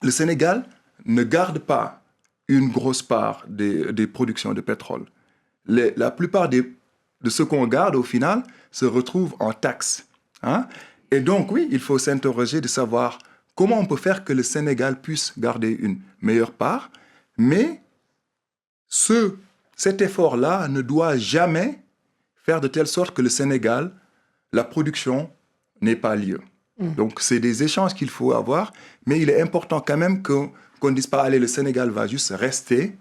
le Sénégal ne garde pas une grosse part des productions de pétrole. La plupart de ce qu'on garde, au final, se retrouve en taxes. Et donc, oui, il faut s'interroger de savoir comment on peut faire que le Sénégal puisse garder une meilleure part, mais cet effort-là ne doit jamais faire de telle sorte que le Sénégal, la production n'ait pas lieu. Donc, c'est des échanges qu'il faut avoir, mais il est important quand même qu'on ne dise pas, allez, le Sénégal va juste rester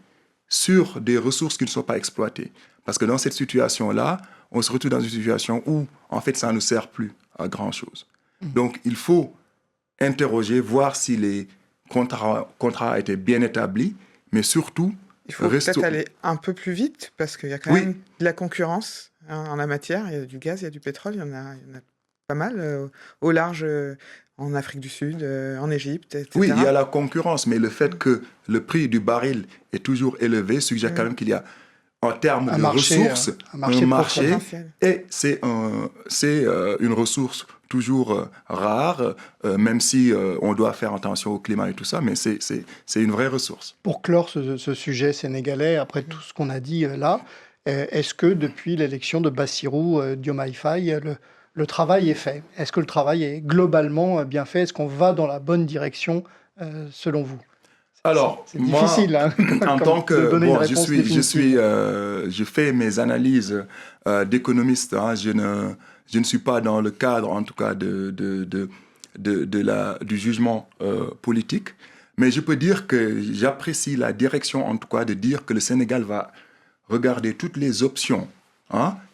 sur des ressources qui ne sont pas exploitées. Parce que dans cette situation-là, on se retrouve dans une situation où, en fait, ça ne nous sert plus à grand-chose. Donc, il faut interroger, voir si les contrats étaient bien établis, mais surtout... Il faut peut-être aller un peu plus vite, parce qu'il y a quand même de la concurrence en la matière. Il y a du gaz, il y a du pétrole, il y en a pas mal au large, en Afrique du Sud, en Égypte, etc. Oui, il y a la concurrence, mais le fait que le prix du baril est toujours élevé suggère quand même qu'il y a, en termes de ressources, un marché, et c'est une ressource toujours rare, même si on doit faire attention au climat et tout ça, mais c'est une vraie ressource. Pour clore ce sujet sénégalais, après tout ce qu'on a dit là, est-ce que depuis l'élection de Bassirou Diomaye Faye, le travail est fait? Est-ce que le travail est globalement bien fait? Est-ce qu'on va dans la bonne direction selon vous? Alors, c'est difficile, en tant que je fais mes analyses d'économiste. Je ne suis pas dans le cadre, en tout cas, du jugement politique. Mais je peux dire que j'apprécie la direction, en tout cas, de dire que le Sénégal va regarder toutes les options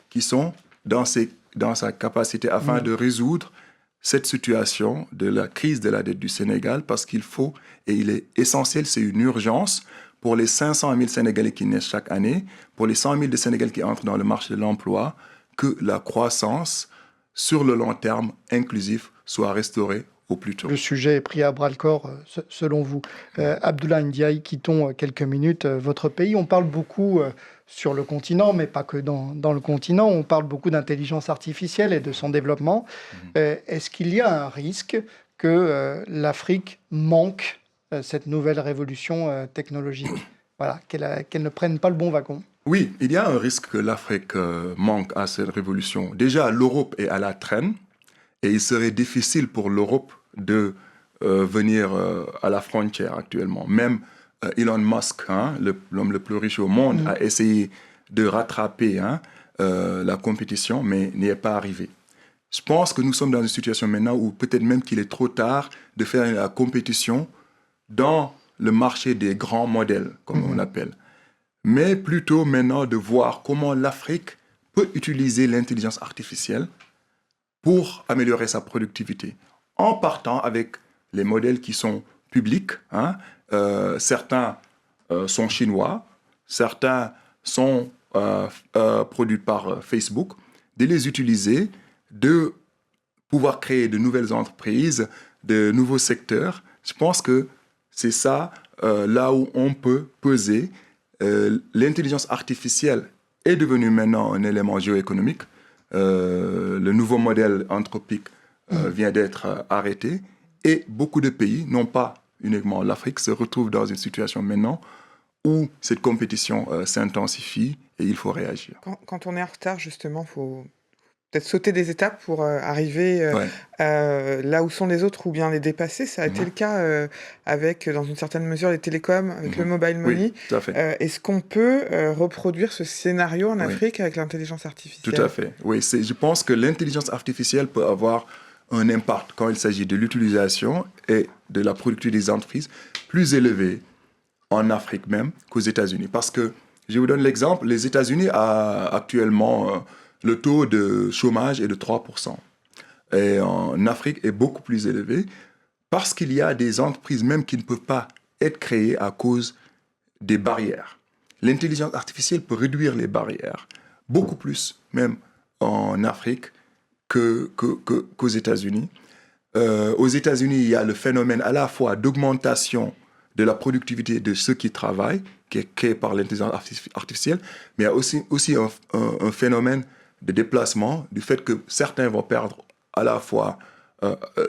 qui sont dans sa capacité afin de résoudre cette situation de la crise de la dette du Sénégal, parce qu'il faut, et il est essentiel, c'est une urgence pour les 500 000 Sénégalais qui naissent chaque année, pour les 100 000 de Sénégalais qui entrent dans le marché de l'emploi, que la croissance sur le long terme inclusif soit restaurée au plus tôt. Le sujet est pris à bras-le-corps, selon vous. Abdoulaye Ndiaye, quittons quelques minutes votre pays. On parle beaucoup sur le continent, mais pas que dans le continent. On parle beaucoup d'intelligence artificielle et de son développement. Est-ce qu'il y a un risque que l'Afrique manque cette nouvelle révolution technologique, voilà, qu'elle ne prenne pas le bon wagon? Oui, il y a un risque que l'Afrique manque à cette révolution. Déjà, l'Europe est à la traîne et il serait difficile pour l'Europe de venir à la frontière actuellement. Même Elon Musk, l'homme le plus riche au monde, a essayé de rattraper la compétition, mais n'y est pas arrivé. Je pense que nous sommes dans une situation maintenant où peut-être même qu'il est trop tard de faire la compétition dans le marché des grands modèles, comme on l'appelle. Mais plutôt maintenant de voir comment l'Afrique peut utiliser l'intelligence artificielle pour améliorer sa productivité, en partant avec les modèles qui sont publics. Certains sont chinois, certains sont produits par Facebook, de les utiliser, de pouvoir créer de nouvelles entreprises, de nouveaux secteurs. Je pense que c'est ça, là où on peut peser. L'intelligence artificielle est devenue maintenant un élément géoéconomique. Le nouveau modèle anthropique vient d'être arrêté. Et beaucoup de pays, non pas uniquement l'Afrique, se retrouvent dans une situation maintenant où cette compétition s'intensifie et il faut réagir. Quand on est en retard, justement, il faut peut-être sauter des étapes pour arriver là où sont les autres ou bien les dépasser. Ça a été le cas avec, dans une certaine mesure, les télécoms, avec le mobile money. Oui, tout à fait. Est-ce qu'on peut reproduire ce scénario en Afrique avec l'intelligence artificielle? Tout à fait. Oui, je pense que l'intelligence artificielle peut avoir un impact quand il s'agit de l'utilisation et de la productivité des entreprises plus élevé en Afrique même qu'aux États-Unis. Parce que, je vous donne l'exemple, les États-Unis ont actuellement le taux de chômage est de 3%. Et en Afrique est beaucoup plus élevé parce qu'il y a des entreprises même qui ne peuvent pas être créées à cause des barrières. L'intelligence artificielle peut réduire les barrières, beaucoup plus même en Afrique qu'aux États-Unis. Aux États-Unis, il y a le phénomène à la fois d'augmentation de la productivité de ceux qui travaillent, qui est créé par l'intelligence artificielle, mais il y a aussi un phénomène de déplacement, du fait que certains vont perdre à la fois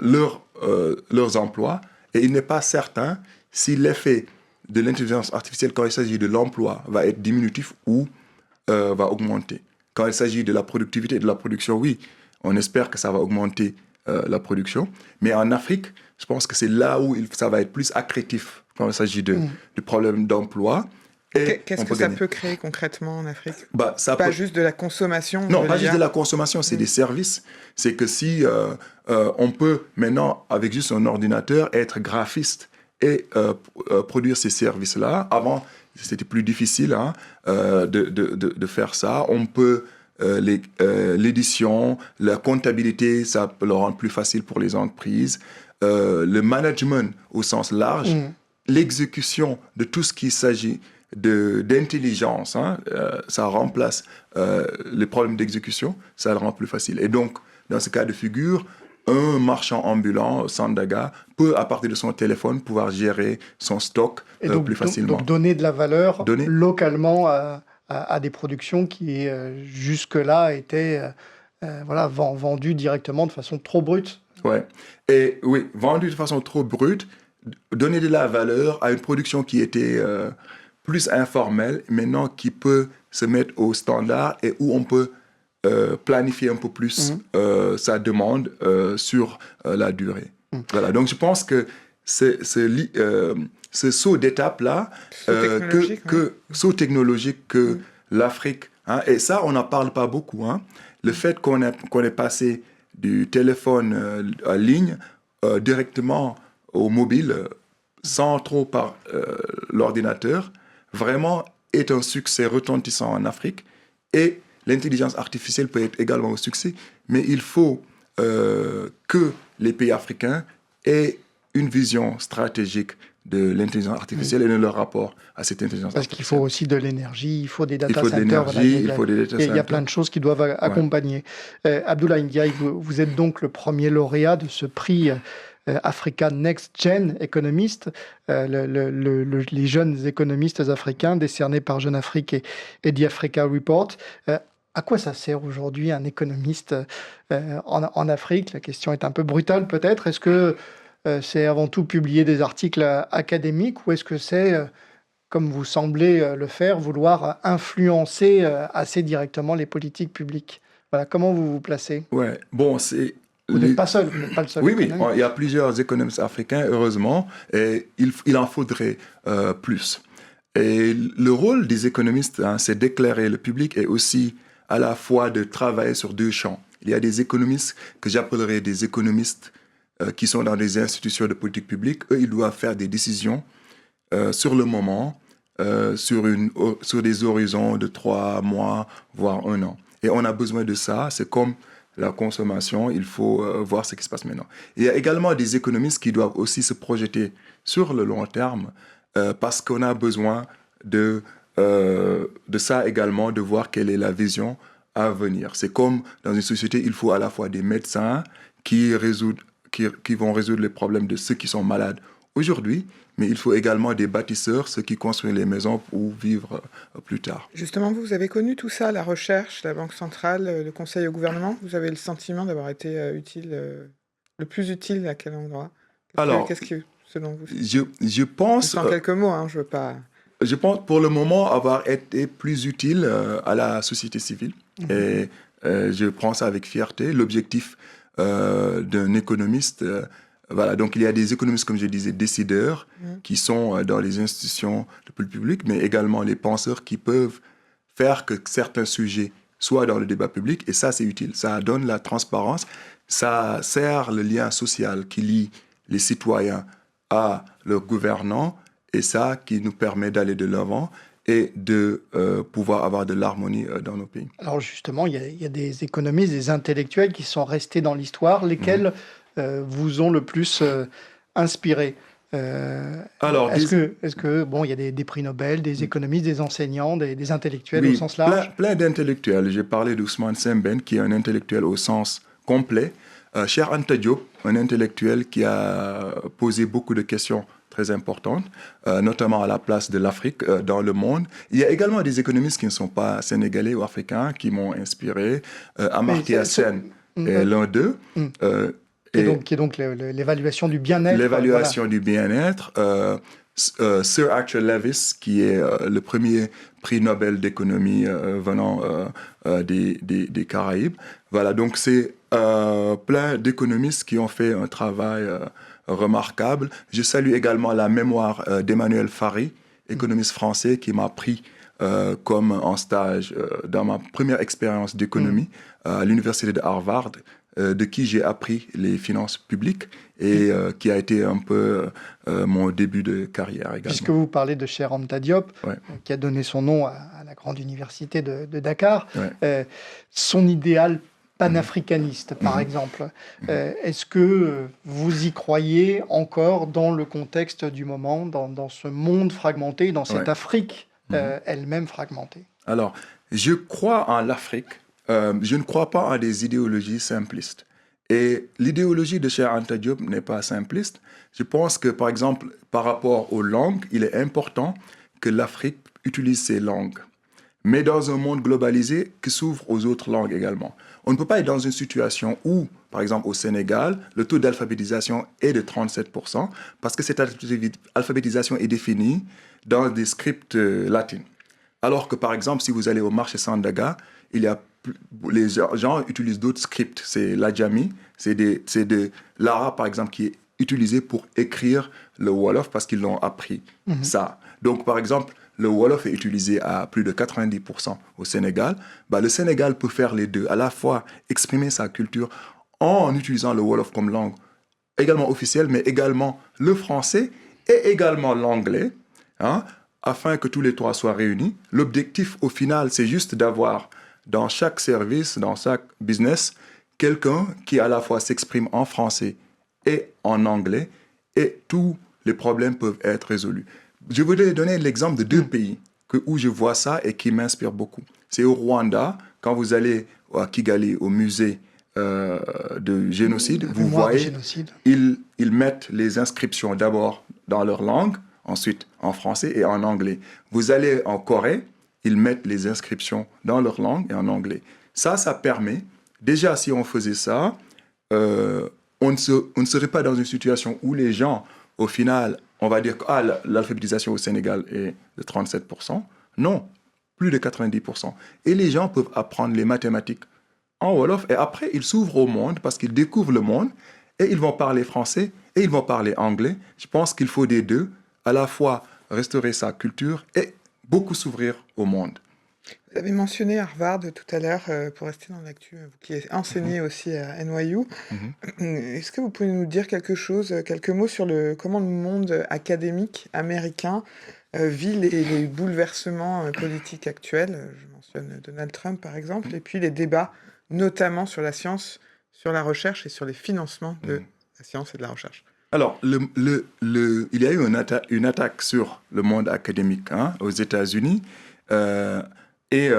leurs emplois, et il n'est pas certain si l'effet de l'intelligence artificielle, quand il s'agit de l'emploi, va être diminutif ou va augmenter. Quand il s'agit de la productivité et de la production, oui, on espère que ça va augmenter la production. Mais en Afrique, je pense que c'est là où ça va être plus accrétif quand il s'agit de problèmes d'emploi. Qu'est-ce que ça peut créer concrètement en Afrique? Juste de la consommation? Non, pas juste de la consommation, c'est des services. C'est que si on peut maintenant, avec juste un ordinateur, être graphiste et produire ces services-là. Avant, c'était plus difficile de faire ça. On peut... l'édition, la comptabilité, ça peut le rendre plus facile pour les entreprises. Le management au sens large, l'exécution de tout ce qui s'agit d'intelligence, ça remplace les problèmes d'exécution, ça le rend plus facile. Et donc, dans ce cas de figure, un marchand ambulant, Sandaga, peut, à partir de son téléphone, pouvoir gérer son stock plus facilement. Donc, donner de la valeur localement à des productions qui, jusque-là, étaient vendues directement de façon trop brute. Ouais. Et oui, vendues de façon trop brute, donner de la valeur à une production qui était plus informelle, maintenant qui peut se mettre au standard et où on peut planifier un peu plus sa demande sur la durée. Voilà. Donc, je pense que ce saut d'étape-là, saut technologique que l'Afrique, et ça, on n'en parle pas beaucoup, le fait qu'on est passé du téléphone en ligne directement au mobile, sans trop par l'ordinateur, vraiment est un succès retentissant en Afrique. Et l'intelligence artificielle peut être également un succès, mais il faut que les pays africains aient une vision stratégique de l'intelligence artificielle et de leur rapport à cette intelligence artificielle. Parce qu'il faut aussi de l'énergie, il faut des data centers. Il faut des data centers. Il y a plein de choses qui doivent accompagner. Abdoulaye Ndiaye, vous êtes donc le premier lauréat de ce prix Africa Next Gen Economist, les jeunes économistes africains décernés par Jeune Afrique et The Africa Report. À quoi ça sert aujourd'hui un économiste en Afrique? La question est un peu brutale peut-être. Est-ce que c'est avant tout publier des articles académiques ou est-ce que c'est, comme vous semblez le faire, vouloir influencer assez directement les politiques publiques? Voilà, comment vous vous placez? Ouais, bon, c'est... Vous n'êtes pas seul, vous n'êtes pas le seul. Oui, il y a plusieurs économistes africains, heureusement, et il en faudrait plus. Et le rôle des économistes, c'est d'éclairer le public et aussi à la fois de travailler sur deux champs. Il y a des économistes que j'appellerais des économistes qui sont dans des institutions de politique publique. Eux, ils doivent faire des décisions sur le moment, sur des horizons de 3 mois, voire 1 an. Et on a besoin de ça. C'est comme la consommation, il faut voir ce qui se passe maintenant. Il y a également des économistes qui doivent aussi se projeter sur le long terme parce qu'on a besoin de ça également, de voir quelle est la vision à venir. C'est comme dans une société, il faut à la fois des médecins qui vont résoudre les problèmes de ceux qui sont malades aujourd'hui, mais il faut également des bâtisseurs, ceux qui construisent les maisons pour vivre plus tard. Justement, vous avez connu tout ça, la recherche, la Banque centrale, le conseil au gouvernement. Vous avez le sentiment d'avoir été le plus utile à quel endroit? Alors, qu'est-ce qui, selon vous? Je pense... En quelques mots, je veux pas... Je pense pour le moment avoir été plus utile à la société civile. Et je prends ça avec fierté. L'objectif d'un économiste... voilà, donc il y a des économistes, comme je disais, décideurs, qui sont dans les institutions de politique publique, mais également les penseurs qui peuvent faire que certains sujets soient dans le débat public, et ça, c'est utile. Ça donne la transparence, ça sert le lien social qui lie les citoyens à leurs gouvernants, et ça qui nous permet d'aller de l'avant et de pouvoir avoir de l'harmonie dans nos pays. Alors justement, il y a des économistes, des intellectuels qui sont restés dans l'histoire, lesquels... vous ont le plus inspiré? Alors, est-ce que bon, il y a des prix Nobel, des économistes, des enseignants, des intellectuels au sens large? Plein d'intellectuels. J'ai parlé d'Ousmane Sembène, qui est un intellectuel au sens complet. Cheikh Anta Diop, un intellectuel qui a posé beaucoup de questions très importantes, notamment à la place de l'Afrique dans le monde. Il y a également des économistes qui ne sont pas sénégalais ou africains qui m'ont inspiré. Amartya Sen est l'un d'eux. Qui est donc l'évaluation du bien-être. L'évaluation du bien-être. Sir Archer Lewis, qui est le premier prix Nobel d'économie venant des Caraïbes. Voilà, donc c'est plein d'économistes qui ont fait un travail remarquable. Je salue également la mémoire d'Emmanuel Fary, économiste français, qui m'a pris comme en stage dans ma première expérience d'économie à l'université de Harvard, de qui j'ai appris les finances publiques et qui a été un peu mon début de carrière également. Puisque vous parlez de Cheikh Anta Diop, qui a donné son nom à la grande université de Dakar, son idéal panafricaniste, par exemple, est-ce que vous y croyez encore dans le contexte du moment, dans ce monde fragmenté, dans cette Afrique elle-même fragmentée? Alors, je crois en l'Afrique. Je ne crois pas en des idéologies simplistes. Et l'idéologie de Cheikh Anta Diop n'est pas simpliste. Je pense que, par exemple, par rapport aux langues, il est important que l'Afrique utilise ses langues, mais dans un monde globalisé qui s'ouvre aux autres langues également. On ne peut pas être dans une situation où, par exemple au Sénégal, le taux d'alphabétisation est de 37%, parce que cette alphabétisation est définie dans des scripts latins. Alors que, par exemple, si vous allez au marché Sandaga, les gens utilisent d'autres scripts. C'est l'Adjami, c'est de l'arabe, par exemple, qui est utilisé pour écrire le Wolof parce qu'ils l'ont appris ça. Donc, par exemple, le Wolof est utilisé à plus de 90% au Sénégal. Le Sénégal peut faire les deux, à la fois exprimer sa culture en utilisant le Wolof comme langue également officielle, mais également le français et également l'anglais, hein, afin que tous les trois soient réunis. L'objectif, au final, c'est juste d'avoir dans chaque service, dans chaque business, quelqu'un qui à la fois s'exprime en français et en anglais, et tous les problèmes peuvent être résolus. Je voudrais donner l'exemple de deux pays où je vois ça et qui m'inspirent beaucoup. C'est au Rwanda, quand vous allez à Kigali, au musée de génocide, vous voyez, ils mettent les inscriptions d'abord dans leur langue, ensuite en français et en anglais. Vous allez en Corée, ils mettent les inscriptions dans leur langue et en anglais. Ça permet, déjà si on faisait ça, on ne serait pas dans une situation où les gens, au final, on va dire que l'alphabétisation au Sénégal est de 37%. Non, plus de 90%. Et les gens peuvent apprendre les mathématiques en Wolof, et après, ils s'ouvrent au monde parce qu'ils découvrent le monde, et ils vont parler français, et ils vont parler anglais. Je pense qu'il faut des deux, à la fois restaurer sa culture et beaucoup s'ouvrir au monde. Vous avez mentionné Harvard tout à l'heure, pour rester dans l'actu, vous qui enseignez aussi à NYU. Est-ce que vous pouvez nous dire quelques mots sur comment le monde académique américain vit les bouleversements politiques actuels? Je mentionne Donald Trump, par exemple, et puis les débats, notamment sur la science, sur la recherche et sur les financements de la science et de la recherche. Alors, il y a eu une attaque sur le monde académique aux États-Unis, et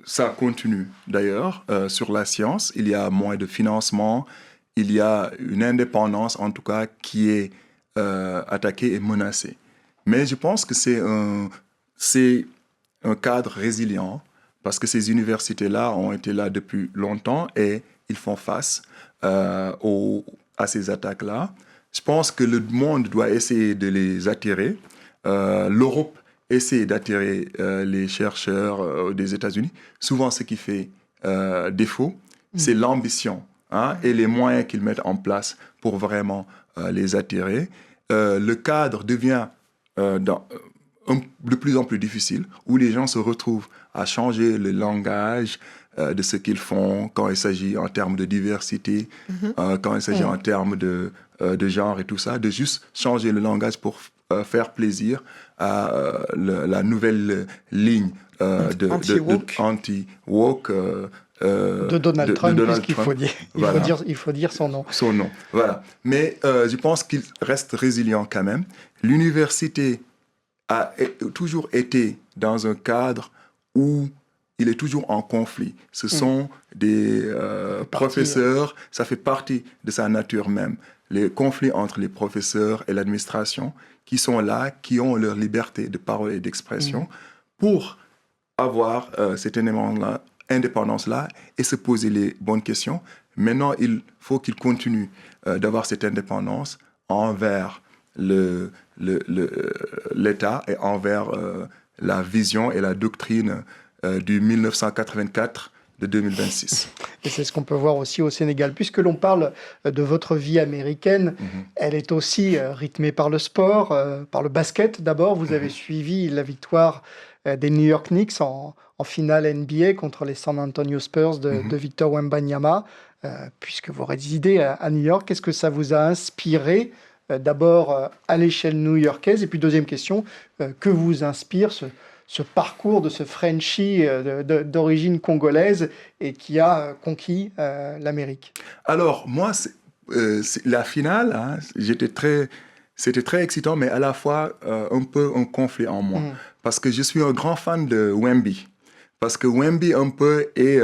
ça continue d'ailleurs sur la science. Il y a moins de financement, il y a une indépendance en tout cas qui est attaquée et menacée. Mais je pense que c'est un cadre résilient parce que ces universités-là ont été là depuis longtemps et ils font face à ces attaques-là. Je pense que le monde doit essayer de les attirer. L'Europe essaie d'attirer les chercheurs des États-Unis. Souvent, ce qui fait défaut, c'est l'ambition et les moyens qu'ils mettent en place pour vraiment les attirer. Le cadre devient de plus en plus difficile, où les gens se retrouvent à changer le langage de ce qu'ils font quand il s'agit en termes de diversité, quand il s'agit en termes de genre et tout ça, de juste changer le langage pour faire plaisir à la nouvelle ligne anti-woke de Donald Trump, puisqu'il faut dire, il faut dire son nom. Son nom, voilà. Mais je pense qu'il reste résilient quand même. L'université a toujours été dans un cadre où il est toujours en conflit. Ce sont des professeurs, ça fait partie de sa nature même. Les conflits entre les professeurs et l'administration qui sont là, qui ont leur liberté de parole et d'expression pour avoir cette indépendance-là et se poser les bonnes questions. Maintenant, il faut qu'ils continuent d'avoir cette indépendance envers l'État et envers la vision et la doctrine du 1984 de 2026. Et c'est ce qu'on peut voir aussi au Sénégal. Puisque l'on parle de votre vie américaine, elle est aussi rythmée par le sport, par le basket d'abord. Vous avez suivi la victoire des New York Knicks en finale NBA contre les San Antonio Spurs de Victor Wembanyama. Puisque vous résidez à New York, qu'est-ce que ça vous a inspiré d'abord à l'échelle new-yorkaise? Et puis deuxième question, que vous inspire ce parcours de ce Frenchie d'origine congolaise et qui a conquis l'Amérique? Alors, moi, la finale, c'était très excitant, mais à la fois un peu un conflit en moi. Parce que je suis un grand fan de Wemby. Parce que Wemby, un peu, est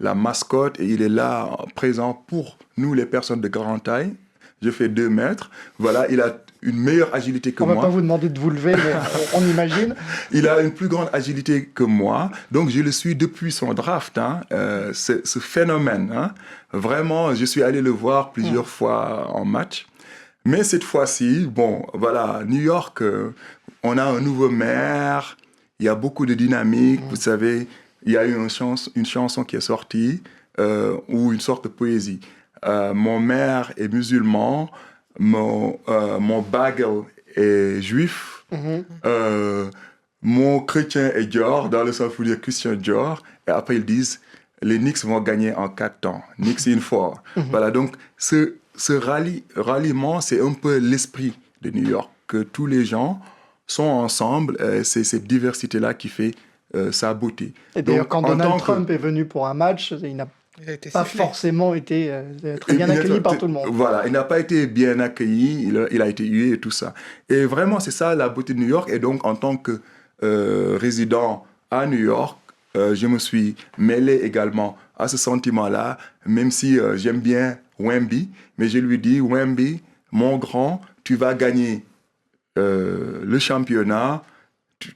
la mascotte et il est là, présent pour nous, les personnes de grande taille. Je fais 2 mètres. Voilà, il a une meilleure agilité que moi. On ne va pas vous demander de vous lever, mais on imagine. Il a une plus grande agilité que moi. Donc, je le suis depuis son draft. Ce phénomène. Vraiment, je suis allé le voir plusieurs fois en match. Mais cette fois-ci, bon, voilà, New York, on a un nouveau maire. Il y a beaucoup de dynamique. Vous savez, il y a eu une chanson qui est sortie, ou une sorte de poésie. Mon maire est musulman, mon bagel est juif, mon chrétien est Dior, dans le sens où il y a Christian Dior, et après ils disent, les Knicks vont gagner en 4 temps, Knicks in 4. Voilà, donc ce ralliement, c'est un peu l'esprit de New York que tous les gens sont ensemble. C'est cette diversité-là qui fait sa beauté. Et d'ailleurs, quand Donald Trump est venu pour un match, il n'a pas forcément été très bien accueilli par tout le monde. Voilà, il n'a pas été bien accueilli, il a été hué et tout ça. Et vraiment, c'est ça la beauté de New York. Et donc, en tant que résident à New York, je me suis mêlé également à ce sentiment-là, même si j'aime bien Wemby, mais je lui dis, Wemby, mon grand, tu vas gagner le championnat,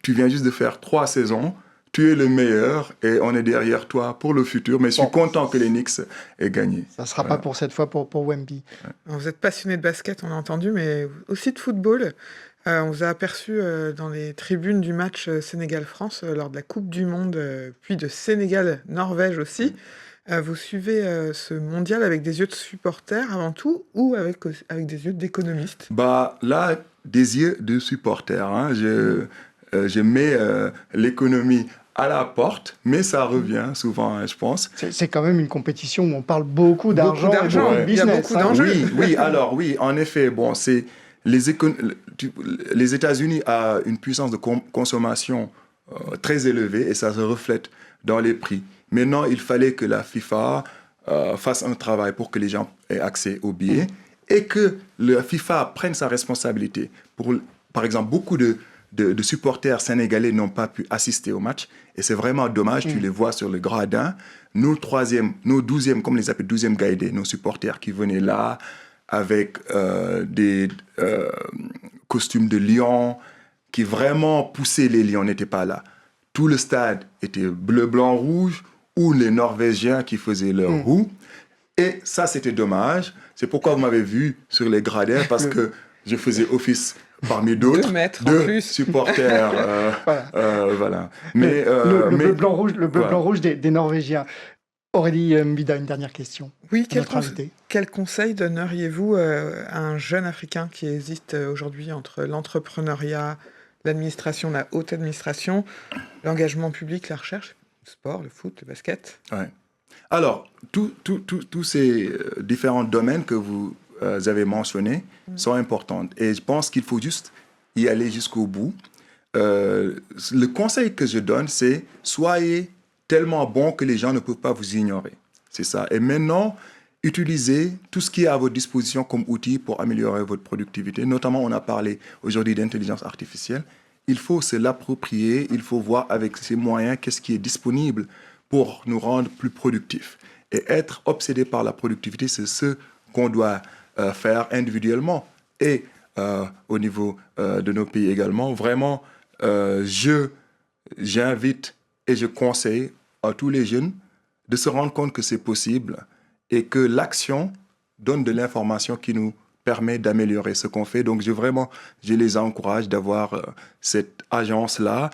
tu viens juste de faire 3 saisons, tu es le meilleur et on est derrière toi pour le futur, mais je suis content que les Knicks aient gagné. Ça ne sera pas pour cette fois pour Wemby. Vous êtes passionné de basket, on a entendu, mais aussi de football. On vous a aperçu dans les tribunes du match Sénégal-France lors de la Coupe du Monde, puis de Sénégal-Norvège aussi. Vous suivez ce mondial avec des yeux de supporters avant tout ou avec des yeux d'économistes? Là, des yeux de supporters. Hein. Je mets l'économie à la porte, mais ça revient souvent, hein, je pense. C'est quand même une compétition où on parle beaucoup d'argent et de business. Il y a beaucoup d'enjeux. Oui, en effet, c'est les États-Unis ont une puissance de consommation très élevée et ça se reflète dans les prix. Maintenant, il fallait que la FIFA fasse un travail pour que les gens aient accès aux billets et que la FIFA prenne sa responsabilité. Par exemple, beaucoup de supporters sénégalais n'ont pas pu assister au match et c'est vraiment dommage. Tu les vois sur le gradin. Nos 12e, comme les appelle 12e Gaïdé, nos supporters qui venaient là avec des costumes de lion, qui vraiment poussaient les lions, n'étaient pas là. Tout le stade était bleu, blanc, rouge, ou les Norvégiens qui faisaient leur roue. Et ça, c'était dommage. C'est pourquoi vous m'avez vu sur les gradins, parce que je faisais office parmi d'autres, de supporters. Voilà. Mais, le bleu, blanc, rouge des Norvégiens. Aurélie Mbida, une dernière question. Oui, quel conseil donneriez-vous à un jeune Africain qui hésite aujourd'hui entre l'entrepreneuriat, l'administration, la haute administration, l'engagement public, la recherche, le sport, le foot, le basket? Ouais. Alors, tous ces différents domaines que vous avez mentionnés sont importants. Et je pense qu'il faut juste y aller jusqu'au bout. Le conseil que je donne, c'est soyez tellement bon que les gens ne peuvent pas vous ignorer. C'est ça. Et maintenant, utilisez tout ce qui est à votre disposition comme outil pour améliorer votre productivité. Notamment, on a parlé aujourd'hui d'intelligence artificielle. Il faut se l'approprier, il faut voir avec ces moyens qu'est-ce qui est disponible pour nous rendre plus productifs. Et être obsédé par la productivité, c'est ce qu'on doit faire individuellement et au niveau de nos pays également. Vraiment, j'invite et je conseille à tous les jeunes de se rendre compte que c'est possible et que l'action donne de l'information qui nous permet d'améliorer ce qu'on fait. Donc, je les encourage d'avoir cette agence-là,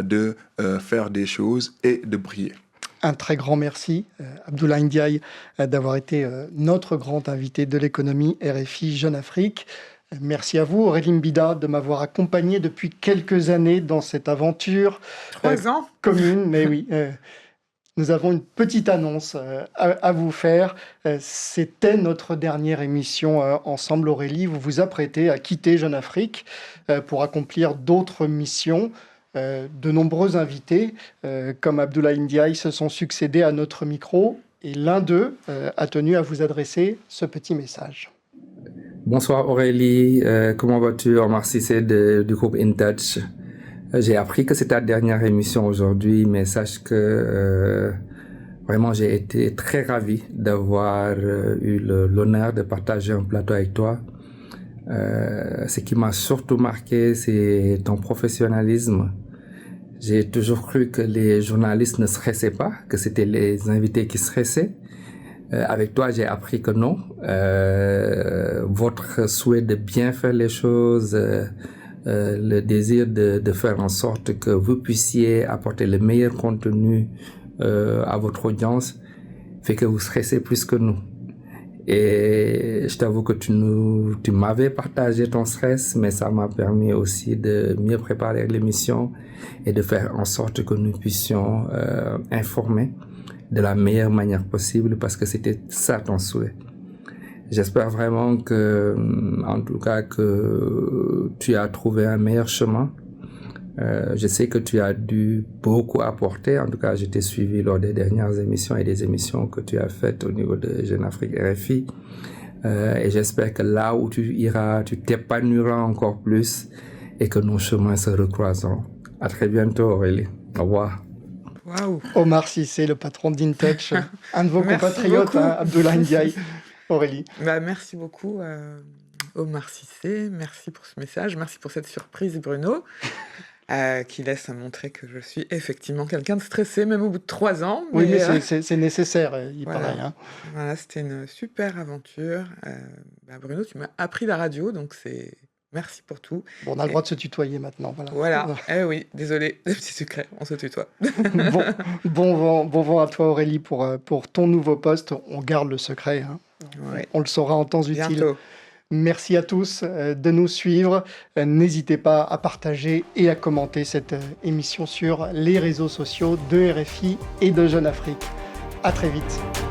de faire des choses et de briller. Un très grand merci, Abdoulaye Ndiaye, d'avoir été notre grand invité de l'économie RFI Jeune Afrique. Merci à vous, Aurélie Mbida, de m'avoir accompagné depuis quelques années dans cette aventure 3 ans commune. Mais oui, nous avons une petite annonce à vous faire. C'était notre dernière émission ensemble, Aurélie. Vous vous apprêtez à quitter Jeune Afrique pour accomplir d'autres missions. De nombreux invités, comme Abdoulaye Ndiaye, se sont succédés à notre micro. Et l'un d'eux a tenu à vous adresser ce petit message. Bonsoir Aurélie, comment vas-tu? Omar Cissé du groupe InTouch. J'ai appris que c'est ta dernière émission aujourd'hui, mais sache que vraiment j'ai été très ravi d'avoir eu l'honneur de partager un plateau avec toi. Ce qui m'a surtout marqué, c'est ton professionnalisme. J'ai toujours cru que les journalistes ne stressaient pas, que c'était les invités qui stressaient. Avec toi, j'ai appris que non. Votre souhait de bien faire les choses, le désir de faire en sorte que vous puissiez apporter le meilleur contenu à votre audience fait que vous stressez plus que nous. Et je t'avoue que tu m'avais partagé ton stress, mais ça m'a permis aussi de mieux préparer l'émission et de faire en sorte que nous puissions informer de la meilleure manière possible parce que c'était ça ton souhait. J'espère vraiment que, en tout cas, que tu as trouvé un meilleur chemin. Je sais que tu as dû beaucoup apporter. En tout cas, je t'ai suivi lors des dernières émissions et des émissions que tu as faites au niveau de Jeune Afrique RFI. Et j'espère que là où tu iras, tu t'épanouiras encore plus et que nos chemins se recroiseront. À très bientôt, Aurélie. Au revoir. Waouh. Omar Cissé, le patron d'InTouch, un de vos compatriotes, hein, Abdoulaye Ndiaye. Aurélie. Merci beaucoup, Omar Cissé. Merci pour ce message. Merci pour cette surprise, Bruno, qui laisse montrer que je suis effectivement quelqu'un de stressé, même au bout de 3 ans. Oui, mais c'est nécessaire, il voilà. paraît. Hein. Voilà, c'était une super aventure. Bruno, tu m'as appris la radio, donc c'est... Merci pour tout. Bon, on a le droit de se tutoyer maintenant. Voilà. Oui, désolé, le petit secret, on se tutoie. Bon vent à toi, Aurélie, pour ton nouveau poste. On garde le secret. Hein. Ouais. On le saura en temps utile. Bientôt. Merci à tous de nous suivre. N'hésitez pas à partager et à commenter cette émission sur les réseaux sociaux de RFI et de Jeune Afrique. À très vite.